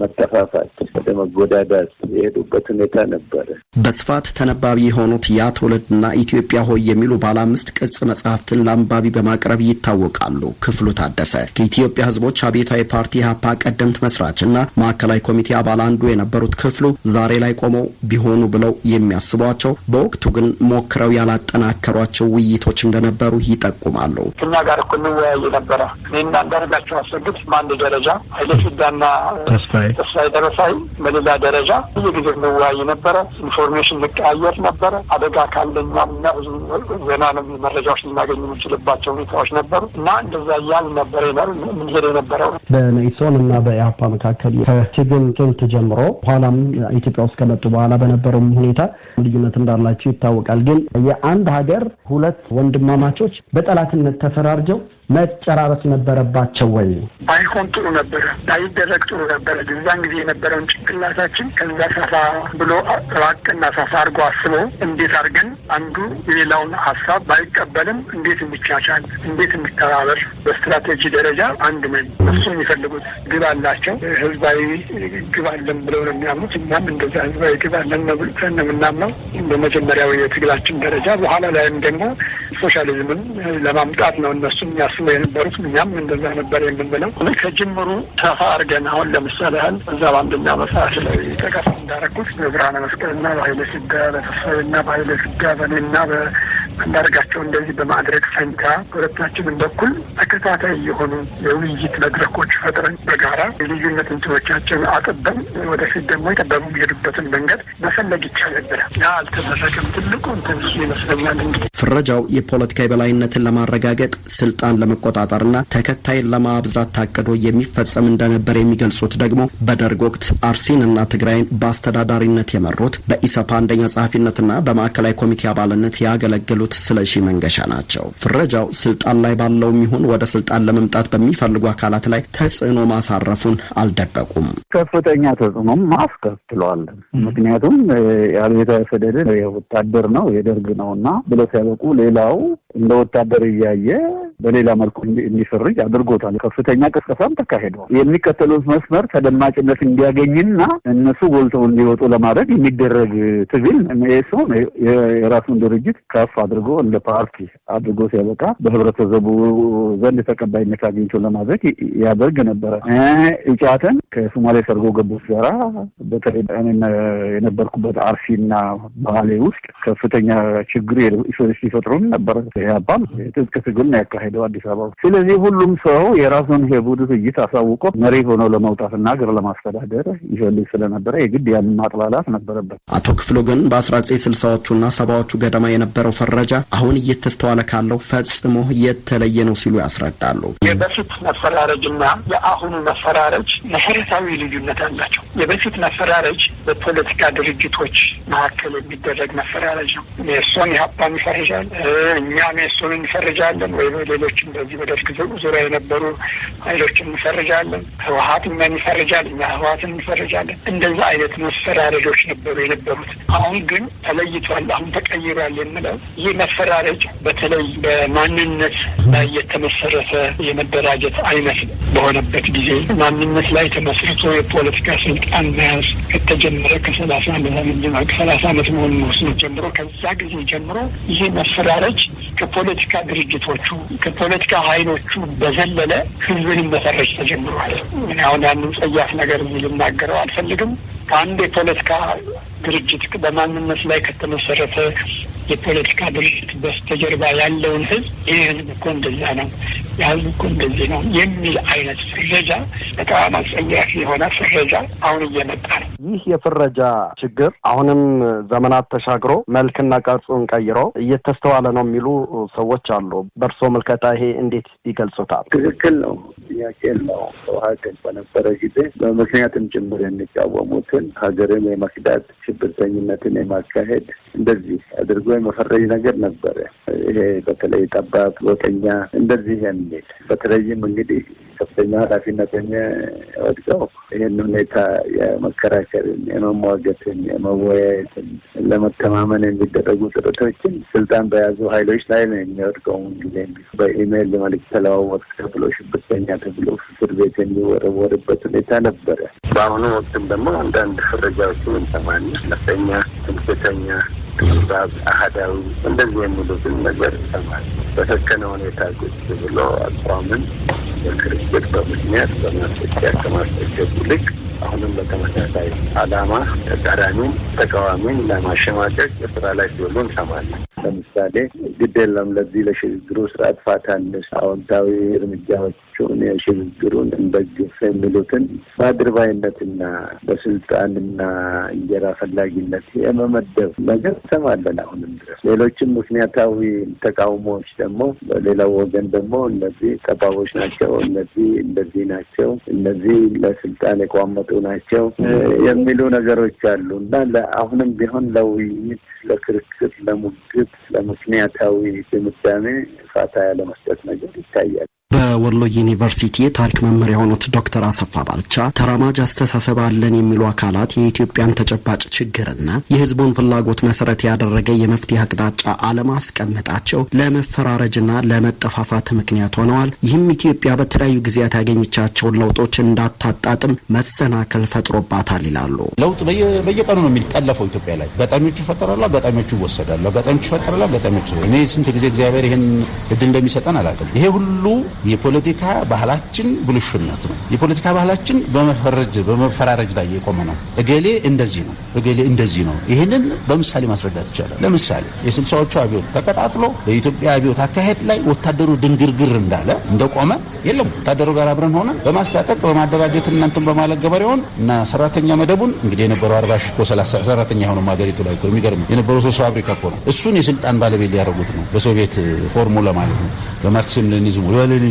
መጠፋፋት፣ ወደ መጎዳዳት የሄዱበት ሁኔታ ነበረ። በስፋት ተነባቢ የሆኑት ያ ትውልድና ኢትዮጵያ ሆይ የሚሉ ባለ 5 ቅጽ መጽሐፍትን ለአንባቢ በማቅረብ ይታወቃሉ። ክፍሉ ታደሰ ከኢትዮጵያ ሕዝቦች አብዮታዊ ፓርቲ ኢህአፓ ቀደምት መስራችና ማዕከላዊ ኮሚቴ አባል አንዱ የነበሩት ክፍሉ ዛሬ ላይ ቆመው ቢሆኑ ብለው የሚያስቧቸው በወቅቱ ግን ሞክረው ያላጠናከሯቸው ውይይቶች እንደነበሩ ይጠቁማሉ። እኛ ጋር እኮ እንወያይ ነበረ። እኔና አንዳርጋቸው አሰግድ በአንድ ደረጃ፣ ኃይለ ፊዳና ተስፋዬ ደረሳይ በሌላ ደረጃ ብዙ ጊዜ እንወያይ ነበረ። ኢንፎርሜሽን እንቀያየር ነበረ። አደጋ ካለኛም እና ብዙ ዜና መረጃዎች ልናገኝ የምንችልባቸው ሁኔታዎች ነበሩ እና እንደዛ እያል ነበረ ምንሄድ የነበረው። በመኢሶን እና በኢህአፓ መካከል ከትግል ስልት ጀምሮ ኋላም ኢትዮጵያ ውስጥ ከመጡ በኋላ በነበረው ሁኔታ ልዩነት እንዳላቸው ይታወቃል። ግን የአንድ ሀገር ሁለት ወንድማማቾች በጠላትነት ተፈራርጀው መጨራረስ ነበረባቸው ወይ? ባይሆን ጥሩ ነበረ፣ ባይደረግ ጥሩ ነበረ። ግዛን ጊዜ የነበረውን ጭንቅላታችን ከዛ ሰፋ ብሎ ራቅና ሰፋ አድርጎ አስቦ እንዴት አድርገን አንዱ የሌላውን ሀሳብ ባይቀበልም እንዴት እንቻቻል፣ እንዴት እንተባበር፣ በስትራቴጂ ደረጃ አንድ ነን። እሱ የሚፈልጉት ግብ አላቸው፣ ህዝባዊ ግብ አለን ብለው ነው የሚያምኑት። እኛም እንደዛ ህዝባዊ ግብ አለን ነው ብለን ነው የምናምነው በመጀመሪያው የትግላችን ደረጃ። በኋላ ላይም ደግሞ ሶሻሊዝምን ለማምጣት ነው እነሱ ያስቡ የነበሩት። እኛም እንደዛ ነበር የምንለው። ከጅምሩ ሰፋ አድርገን አሁን ለምሳሌ ያህል እዛ በአንደኛ መጽሐፍ ላይ ጠቀስ እንዳደረኩት በብርሃነ መስቀልና በኃይለ ፊዳ፣ በተስፋዬና በኃይለ ፊዳ፣ በእኔና በአንዳርጋቸው እንደዚህ በማድረግ ፈንታ ሁለታችንም በኩል ተከታታይ የሆኑ የውይይት መድረኮች ፈጥረን በጋራ የልዩነት እንትኖቻችን አጥበን ወደፊት ደግሞ የጠበቡ የሚሄዱበትን መንገድ መፈለግ ይቻል ነበረ። ያ አልተደረገም። ትልቁ እንትን ይመስለኛል። እንግዲህ ፍረጃው የፖለቲካ የበላይነትን ለማረጋገጥ ስልጣን ለመቆጣጠርና ተከታይን ለማብዛት ታቅዶ የሚፈጸም እንደነበር የሚገልጹት ደግሞ በደርግ ወቅት አርሲንና ትግራይን በአስተዳዳሪነት የመሩት በኢሰፓ አንደኛ ጸሐፊነትና በማዕከላዊ ኮሚቴ አባልነት ያገለገሉት ስለሺ መንገሻ ናቸው። ፍረጃው ስልጣን ላይ ባለውም ይሁን ወደ ስልጣን ለመምጣት በሚፈልጉ አካላት ላይ ተጽዕኖ ማሳረፉን አልደበቁም። ከፍተኛ ተጽዕኖም አስከትሏል። ምክንያቱም የአብዮታዊ አስተዳደር የወታደር ነው የደርግ ነውና ብለው ሲያበቁ ሌላው እንደ ወታደር እያየ በሌላ መልኩ እንዲፈርጅ አድርጎታል። ከፍተኛ ቅስቀሳም ተካሂዷል። የሚከተሉት መስመር ተደማጭነት እንዲያገኝና እነሱ ጎልተው እንዲወጡ ለማድረግ የሚደረግ ትግል መኢሶን የራሱን ድርጅት ከፍ አድርጎ እንደ ፓርቲ አድርጎ ሲያበቃ በህብረተሰቡ ዘንድ ተቀባይነት አግኝቶ ለማድረግ ያደርግ ነበረ። ኢጫትን ከሶማሌ ሰርጎ ገቦች ጋራ በተለይ የነበርኩበት አርሲና ባሌ ውስጥ ከፍተኛ ችግር ሲፈጥሩን ነበር። ያባል ትጥቅ ትግል ነው ያካሄደው አዲስ አበባ። ስለዚህ ሁሉም ሰው የራሱን የቡድን እይታ አሳውቆ መሪ ሆኖ ለመውጣትና ሀገር ለማስተዳደር ይፈልግ ስለነበረ የግድ ያንን ማጥላላት ነበረበት። አቶ ክፍሉ ግን በ1960ዎቹና 70ዎቹ ገደማ የነበረው ፈረጃ አሁን እየተስተዋለ ካለው ፈጽሞ የተለየ ነው ሲሉ ያስረዳሉ። የበፊት መፈራረጅና የአሁኑ መፈራረጅ መሰረታዊ ልዩነት አላቸው። የበፊት መፈራረጅ በፖለቲካ ድርጅቶች መካከል የሚደረግ መፈራረጅ ነው። መኢሶን ኢህአፓን ይፈርጃል፣ እኛ መኢሶንን እንፈርጃለን፣ ወይ ሌሎችም በዚህ በደርግ ዙሪያ የነበሩ ኃይሎችን እንፈርጃለን፣ ህወሓት እኛን ይፈርጃል፣ እኛ ህወሓትን እንፈርጃለን። እንደዛ አይነት መፈራረጆች ነበሩ የነበሩት። አሁን ግን ተለይቷል፣ አሁን ተቀይሯል የምለው ይህ መፈራረጅ በተለይ በማንነት ላይ የተመሰረተ የመደራጀት አይነት በሆነበት ጊዜ ማንነት ላይ ተመስርቶ የፖለቲካ ስልጣን መያዝ ከተጀመረ ከ30 ዓመት መሆኑን ወስኖ ጀምሮ ከዛ ጊዜ ጀምሮ ይህ መፈራረጅ ከፖለቲካ ድርጅቶቹ ከፖለቲካ ኃይሎቹ በዘለለ ህዝብን መፈረጅ ተጀምሯል። አሁን ያንን ጸያፍ ነገር ልናገረው አልፈልግም። ከአንድ የፖለቲካ ድርጅት በማንነት ላይ ከተመሰረተ የፖለቲካ ድርጅት በስተጀርባ ያለውን ህዝብ ይህ ህዝብ እኮ እንደዛ ነው፣ የህዝብ እኮ እንደዚህ ነው የሚል አይነት ፍረጃ በጣም አስጸያፊ የሆነ ፍረጃ አሁን እየመጣ ነው። ይህ የፍረጃ ችግር አሁንም ዘመናት ተሻግሮ መልክና ቅርጹን ቀይሮ እየተስተዋለ ነው የሚሉ ሰዎች አሉ። በእርሶ ምልከታ ይሄ እንዴት ይገልጹታል? ትክክል ነው። ጥያቄ ነው። ህወሓት በነበረ ጊዜ በምክንያትም ጭምር የሚቃወሙትን ሀገርን የመክዳት ሽብርተኝነትን የማካሄድ እንደዚህ አድርጎ የመፈረጅ ነገር ነበረ። ይሄ በተለይ ጠባብ ጎጠኛ እንደዚህ የሚል በተለይም እንግዲህ ከፍተኛ ኃላፊነት የሚወድቀው ይህን ሁኔታ የመከራከርን፣ የመሟገትን፣ የመወያየትን ለመተማመን የሚደረጉ ጥረቶችን ስልጣን በያዙ ኃይሎች ላይ ነው የሚወድቀው። ጊዜ በኢሜይል መልዕክት ተለዋወጥ ተብሎ ሽብርተኛ ተብሎ እስር ቤት የሚወረወርበት ሁኔታ ነበረ። በአሁኑ ወቅትም ደግሞ አንዳንድ ፍረጃዎችን እንሰማለን። ነፍጠኛ፣ ትምክህተኛ፣ ጠባብ፣ አህዳዊ እንደዚህ የሚሉትን ነገር ይሰማል። በሰከነ ሁኔታ ቁጭ ብሎ አቋምን በክርክር በምክንያት በማስረጃ ከማስረጀት ይልቅ አሁንም በተመሳሳይ ዓላማ ተቃዋሚን ለማሸማቀቅ ስራ ላይ ሲውሉ እንሰማለን። ለምሳሌ ግድ የለም ለዚህ ለሽግግሩ ስርዓት ፋታ እንስ አዎንታዊ እርምጃዎቹን የሽግግሩን እንደግፍ የሚሉትን በአድርባይነትና በስልጣንና እንጀራ ፈላጊነት የመመደብ ነገር እንሰማለን አሁንም ድረስ። ሌሎችም ምክንያታዊ ተቃውሞዎች ደግሞ በሌላው ወገን ደግሞ እነዚህ ጠባቦች ናቸው፣ እነዚህ እንደዚህ ናቸው፣ እነዚህ ለስልጣን የቋመጡ ናቸው የሚሉ ነገሮች አሉ እና አሁንም ቢሆን ለውይይት፣ ለክርክር፣ ለሙግት፣ ለምክንያታዊ ድምዳሜ ፋታ ያለመስጠት ነገር ይታያል። በወሎ ዩኒቨርሲቲ የታሪክ መምህር የሆኑት ዶክተር አሰፋ ባልቻ ተራማጅ አስተሳሰብ አለን የሚሉ አካላት የኢትዮጵያን ተጨባጭ ችግርና የሕዝቡን ፍላጎት መሰረት ያደረገ የመፍትሄ አቅጣጫ አለማስቀመጣቸው ለመፈራረጅና ለመጠፋፋት ምክንያት ሆነዋል። ይህም ኢትዮጵያ በተለያዩ ጊዜያት ያገኘቻቸውን ለውጦች እንዳታጣጥም መሰናከል ፈጥሮባታል ይላሉ። ለውጥ በየቀኑ ነው የሚጠለፈው ኢትዮጵያ ላይ። አጋጣሚዎቹ ይፈጠራሉ፣ አጋጣሚዎቹ ይወሰዳሉ፣ አጋጣሚዎቹ ይፈጠራሉ፣ አጋጣሚዎቹ እኔ ስንት ጊዜ እግዚአብሔር ይሄን እድል እንደሚሰጠን አላውቅም። ይሄ ሁሉ የፖለቲካ ባህላችን ብልሹነት ነው። የፖለቲካ ባህላችን በመፈራረጅ ላይ የቆመ ነው። እገሌ እንደዚህ ነው፣ እገሌ እንደዚህ ነው። ይህንን በምሳሌ ማስረዳት ይቻላል። ለምሳሌ የ60ዎቹ አብዮት ተቀጣጥሎ በኢትዮጵያ አብዮት አካሄድ ላይ ወታደሩ ድንግርግር እንዳለ እንደቆመ የለም። ወታደሩ ጋር አብረን ሆነ በማስታጠቅ በማደራጀት እናንተም በማለት ገበሬውን እና ሰራተኛ መደቡን እንግዲህ የነበረው 40 ሺህ 30 ሰራተኛ ሆኖ ሀገሪቱ ላይ የሚገርም የነበረው 3 ፋብሪካ እኮ ነው። እሱን የስልጣን ባለቤት ሊያደርጉት ነው በሶቪየት ፎርሙላ ማለት ነው። በማርክሲዝም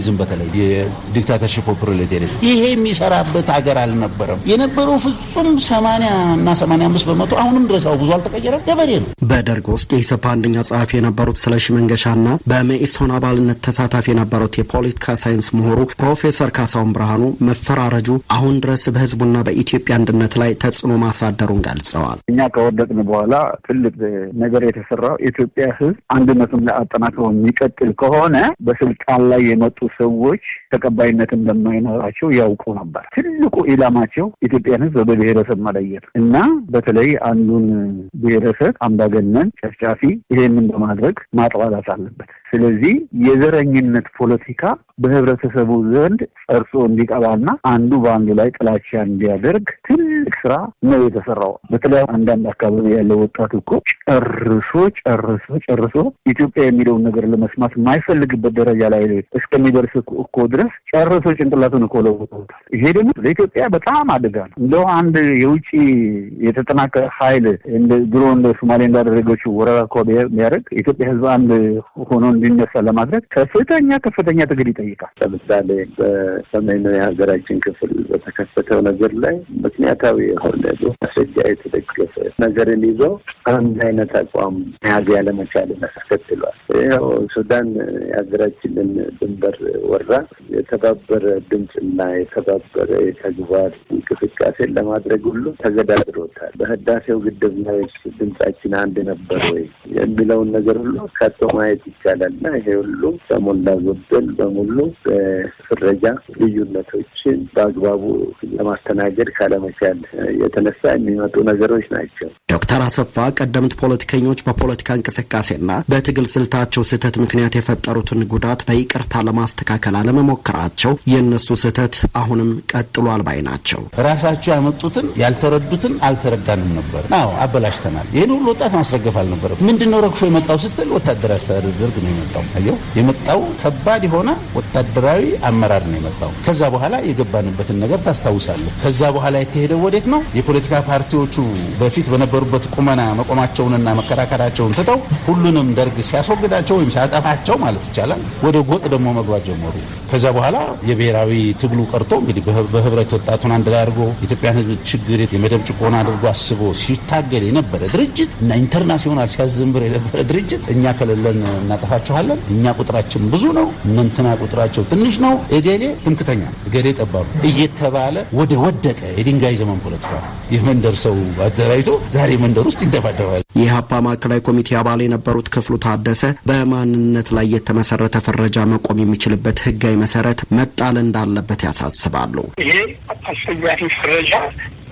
ሌኒኒዝም በተለይ የዲክታተርሺፕ ኦፍ ፕሮሌታሪያት ይሄ የሚሰራበት ሀገር አልነበረም። የነበረው ፍጹም 80 እና 85 በመቶ አሁንም ድረስ ብዙ አልተቀየረም፣ ገበሬ ነው። በደርግ ውስጥ የኢሰፓ አንደኛ ጸሐፊ የነበሩት ስለሺ መንገሻና በመኢሶን አባልነት ተሳታፊ የነበሩት የፖለቲካ ሳይንስ ምሁሩ ፕሮፌሰር ካሳሁን ብርሃኑ መፈራረጁ አሁን ድረስ በህዝቡና በኢትዮጵያ አንድነት ላይ ተጽዕኖ ማሳደሩን ገልጸዋል። እኛ ከወደቅን በኋላ ትልቅ ነገር የተሰራው የኢትዮጵያ ህዝብ አንድነቱን አጠናክሮ የሚቀጥል ከሆነ በስልጣን ላይ የመጡ ሰዎች ተቀባይነት እንደማይኖራቸው ያውቁ ነበር። ትልቁ ኢላማቸው ኢትዮጵያን ህዝብ በብሔረሰብ መለየት እና በተለይ አንዱን ብሔረሰብ አምባገነን፣ ጨፍጫፊ ይሄንን በማድረግ ማጥላላት አለበት። ስለዚህ የዘረኝነት ፖለቲካ በህብረተሰቡ ዘንድ ጸርጾ እንዲቀባና አንዱ በአንዱ ላይ ጥላቻ እንዲያደርግ ትልቅ ስራ ነው የተሰራው። በተለይ አንዳንድ አካባቢ ያለው ወጣት እኮ ጨርሶ ኢትዮጵያ የሚለውን ነገር ለመስማት የማይፈልግበት ደረጃ ላይ እስከሚደርስ እኮ ድረስ ጨርሶ ጭንቅላቱን እኮ ለውጠውታል። ይሄ ደግሞ ለኢትዮጵያ በጣም አደጋ ነው። እንደው አንድ የውጭ የተጠናከረ ኃይል ድሮ እንደ ሶማሌ እንዳደረገችው ወረራ እኮ ቢያደርግ ኢትዮጵያ ህዝብ አንድ ሆኖ እንዲነሳ ለማድረግ ከፍተኛ ትግል ይጠይቃል። ለምሳሌ በሰሜኑ የሀገራችን ክፍል በተከሰተው ነገር ላይ ምክንያታዊ የሆነ ማስረጃ የተደገፈ ነገርን ይዞ አንድ አይነት አቋም መያዝ ያለመቻልን አስከትሏል። ይኸው ሱዳን የሀገራችንን ድንበር ወራ የተባበረ ድምፅና የተባበረ የተግባር እንቅስቃሴን ለማድረግ ሁሉ ተገዳድሮታል። በህዳሴው ግድብ ላይ ድምጻችን አንድ ነበር ወይ የሚለውን ነገር ሁሉ ካቶ ማየት ይቻላል። እና ይሄ ሁሉ በሞላ ጎደል በሙሉ በፍረጃ ልዩነቶችን በአግባቡ ለማስተናገድ ካለመቻል የተነሳ የሚመጡ ነገሮች ናቸው። ዶክተር አሰፋ ቀደምት ፖለቲከኞች በፖለቲካ እንቅስቃሴና በትግል ስልታቸው ስህተት ምክንያት የፈጠሩትን ጉዳት በይቅርታ ለማስተካከል አለመሞከር መሞከራቸው የእነሱ ስህተት አሁንም ቀጥሏል ባይ ናቸው። ራሳቸው ያመጡትን ያልተረዱትን አልተረዳንም ነበር። አዎ አበላሽተናል። ይህን ሁሉ ወጣት ማስረገፍ አልነበረም። ምንድነው ረግፎ የመጣው ስትል ወታደራዊ አስተዳደር ደርግ ነው የመጣው። አየው የመጣው ከባድ የሆነ ወታደራዊ አመራር ነው የመጣው። ከዛ በኋላ የገባንበትን ነገር ታስታውሳለህ። ከዛ በኋላ የተሄደው ወዴት ነው? የፖለቲካ ፓርቲዎቹ በፊት በነበሩበት ቁመና መቆማቸውንና መከራከራቸውን ትተው ሁሉንም ደርግ ሲያስወግዳቸው ወይም ሲያጠፋቸው ማለት ይቻላል ወደ ጎጥ ደግሞ መግባት ጀመሩ። ከዛ በኋላ የብሔራዊ ትግሉ ቀርቶ እንግዲህ በህብረት ወጣቱን አንድ ላይ አድርጎ የኢትዮጵያን ሕዝብ ችግር የመደብ ጭቆና አድርጎ አስቦ ሲታገል የነበረ ድርጅት እና ኢንተርናሽናል ሲያዘምር የነበረ ድርጅት እኛ ከሌለን እናጠፋችኋለን፣ እኛ ቁጥራችን ብዙ ነው፣ እነንትና ቁጥራቸው ትንሽ ነው፣ እገሌ ትምክተኛ እገሌ ጠባቡ እየተባለ ወደ ወደቀ የድንጋይ ዘመን ፖለቲካ የመንደር ሰው አደራጅቶ ዛሬ መንደር ውስጥ ይደፋደፋል። የኢህአፓ ማዕከላዊ ኮሚቴ አባል የነበሩት ክፍሉ ታደሰ በማንነት ላይ የተመሰረተ ፍረጃ መቆም የሚችልበት ህጋዊ መሰረት መጣል እንዳለበት ያሳስባሉ። ይሄ አስፈላጊ ፍረጃ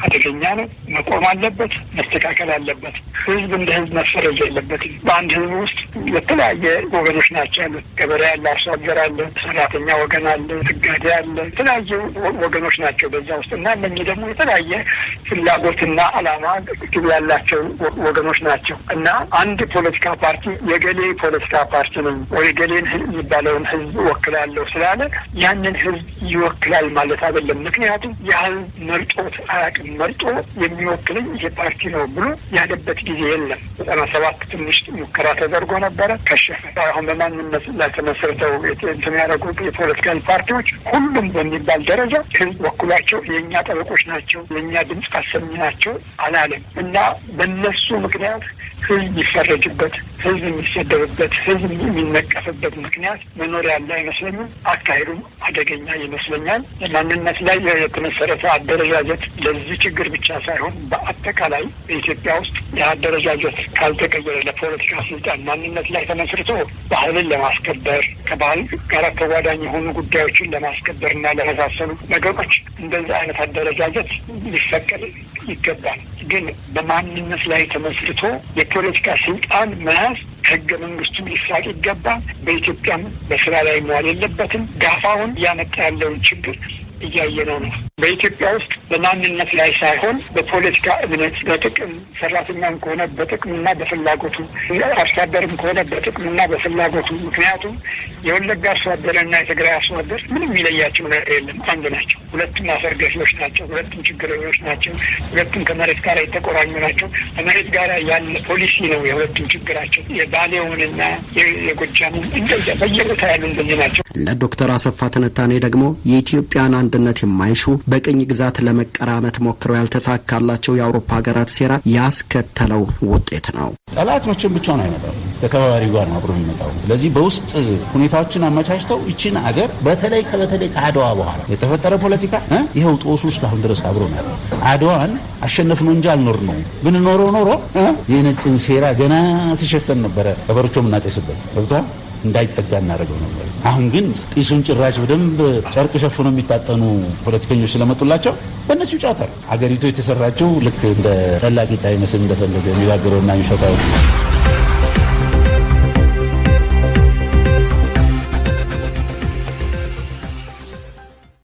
አደገኛ ነው፣ መቆም አለበት፣ መስተካከል አለበት። ህዝብ እንደ ህዝብ መፈረጅ የለበትም። በአንድ ህዝብ ውስጥ የተለያየ ወገኖች ናቸው ያሉት። ገበሬ አለ፣ አርሶ አደር አለ፣ ሰራተኛ ወገን አለ፣ ነጋዴ አለ፣ የተለያዩ ወገኖች ናቸው በዛ ውስጥ እና እነኚህ ደግሞ የተለያየ ፍላጎትና አላማ ግብ ያላቸው ወገኖች ናቸው እና አንድ ፖለቲካ ፓርቲ የገሌ ፖለቲካ ፓርቲ ነው ወይ ገሌን የሚባለውን ህዝብ ወክላለሁ ስላለ ያንን ህዝብ ይወክላል ማለት አይደለም። ምክንያቱም የህዝብ መርጦት አያውቅም። መርጦ የሚወክለኝ ይሄ ፓርቲ ነው ብሎ ያለበት ጊዜ የለም። 97 ትንሽ ሙከራ ተደርጎ ነበረ፣ ከሸፈ። አሁን በማንነት ላይ ተመስርተው የሚያደርጉ የፖለቲካል ፓርቲዎች ሁሉም በሚባል ደረጃ ህዝብ ወክሏቸው የእኛ ጠበቆች ናቸው፣ የእኛ ድምፅ አሰሚ ናቸው አላለም እና በእነሱ ምክንያት ህዝብ ይፈረጅበት፣ ህዝብ የሚሰደብበት፣ ህዝብ የሚነቀፍበት ምክንያት መኖር ያለ አይመስለኝም። አካሄዱም አደገኛ ይመስለኛል። ማንነት ላይ የተመሰረተ አደረጃጀት ለዚህ ችግር ብቻ ሳይሆን በአጠቃላይ በኢትዮጵያ ውስጥ የአደረጃጀት ካልተቀየረ ለፖለቲካ ስልጣን ማንነት ላይ ተመስርቶ ባህልን ለማስከበር ከባህል ጋር ተጓዳኝ የሆኑ ጉዳዮችን ለማስከበር እና ለመሳሰሉ ነገሮች እንደዚህ አይነት አደረጃጀት ሊፈቀድ ይገባል። ግን በማንነት ላይ ተመስርቶ የፖለቲካ ስልጣን መያዝ ከህገ መንግስቱ ሊፋቅ ይገባል። በኢትዮጵያም በስራ ላይ መዋል የለበትም። ጋፋውን እያመጣ ያለውን ችግር እያየነው ነው። በኢትዮጵያ ውስጥ በማንነት ላይ ሳይሆን በፖለቲካ እምነት፣ በጥቅም ሰራተኛም ከሆነ በጥቅምና በፍላጎቱ፣ አርሶ አደርም ከሆነ በጥቅምና በፍላጎቱ። ምክንያቱም የወለጋ አርሶ አደርና የትግራይ አርሶ አደር ምንም የሚለያቸው ነገር የለም፣ አንድ ናቸው። ሁለቱም አሰርገፊዎች ናቸው፣ ሁለቱም ችግረኞች ናቸው፣ ሁለቱም ከመሬት ጋር የተቆራኙ ናቸው። ከመሬት ጋር ያለ ፖሊሲ ነው የሁለቱም ችግራቸው። የባሌውንና የጎጃሙን እንደዚያ በየቦታ ያሉ እንደዚህ ናቸው። እነ ዶክተር አሰፋ ትንታኔ ደግሞ የኢትዮጵያን አንድነት የማይሹ በቅኝ ግዛት ለመቀራመት ሞክረው ያልተሳካላቸው የአውሮፓ ሀገራት ሴራ ያስከተለው ውጤት ነው። ጠላት መቼም ብቻውን አይመጣም፣ ከተባባሪ ጋር ነው አብሮ የሚመጣው። ስለዚህ በውስጥ ሁኔታዎችን አመቻችተው ይችን አገር በተለይ ከአድዋ በኋላ የተፈጠረ ፖለቲካ ይኸው ጦሱ እስካሁን ድረስ አብሮ ነው። አድዋን አሸነፍነው እንጂ አልኖር ነው። ብንኖረው ኖሮ የነጭን ሴራ ገና ሲሸተን ነበረ ከበርቾ ምናጤስበት ገብቷል እንዳይጠጋ እናደርገው ነበር። አሁን ግን ጢሱን ጭራሽ በደንብ ጨርቅ ሸፍኖ የሚታጠኑ ፖለቲከኞች ስለመጡላቸው በእነሱ ይጫወታል። አገሪቱ የተሰራችው ልክ እንደ ጠላ ቂጣ ይመስል እንደፈለገ የሚጋግረውና የሚፈታው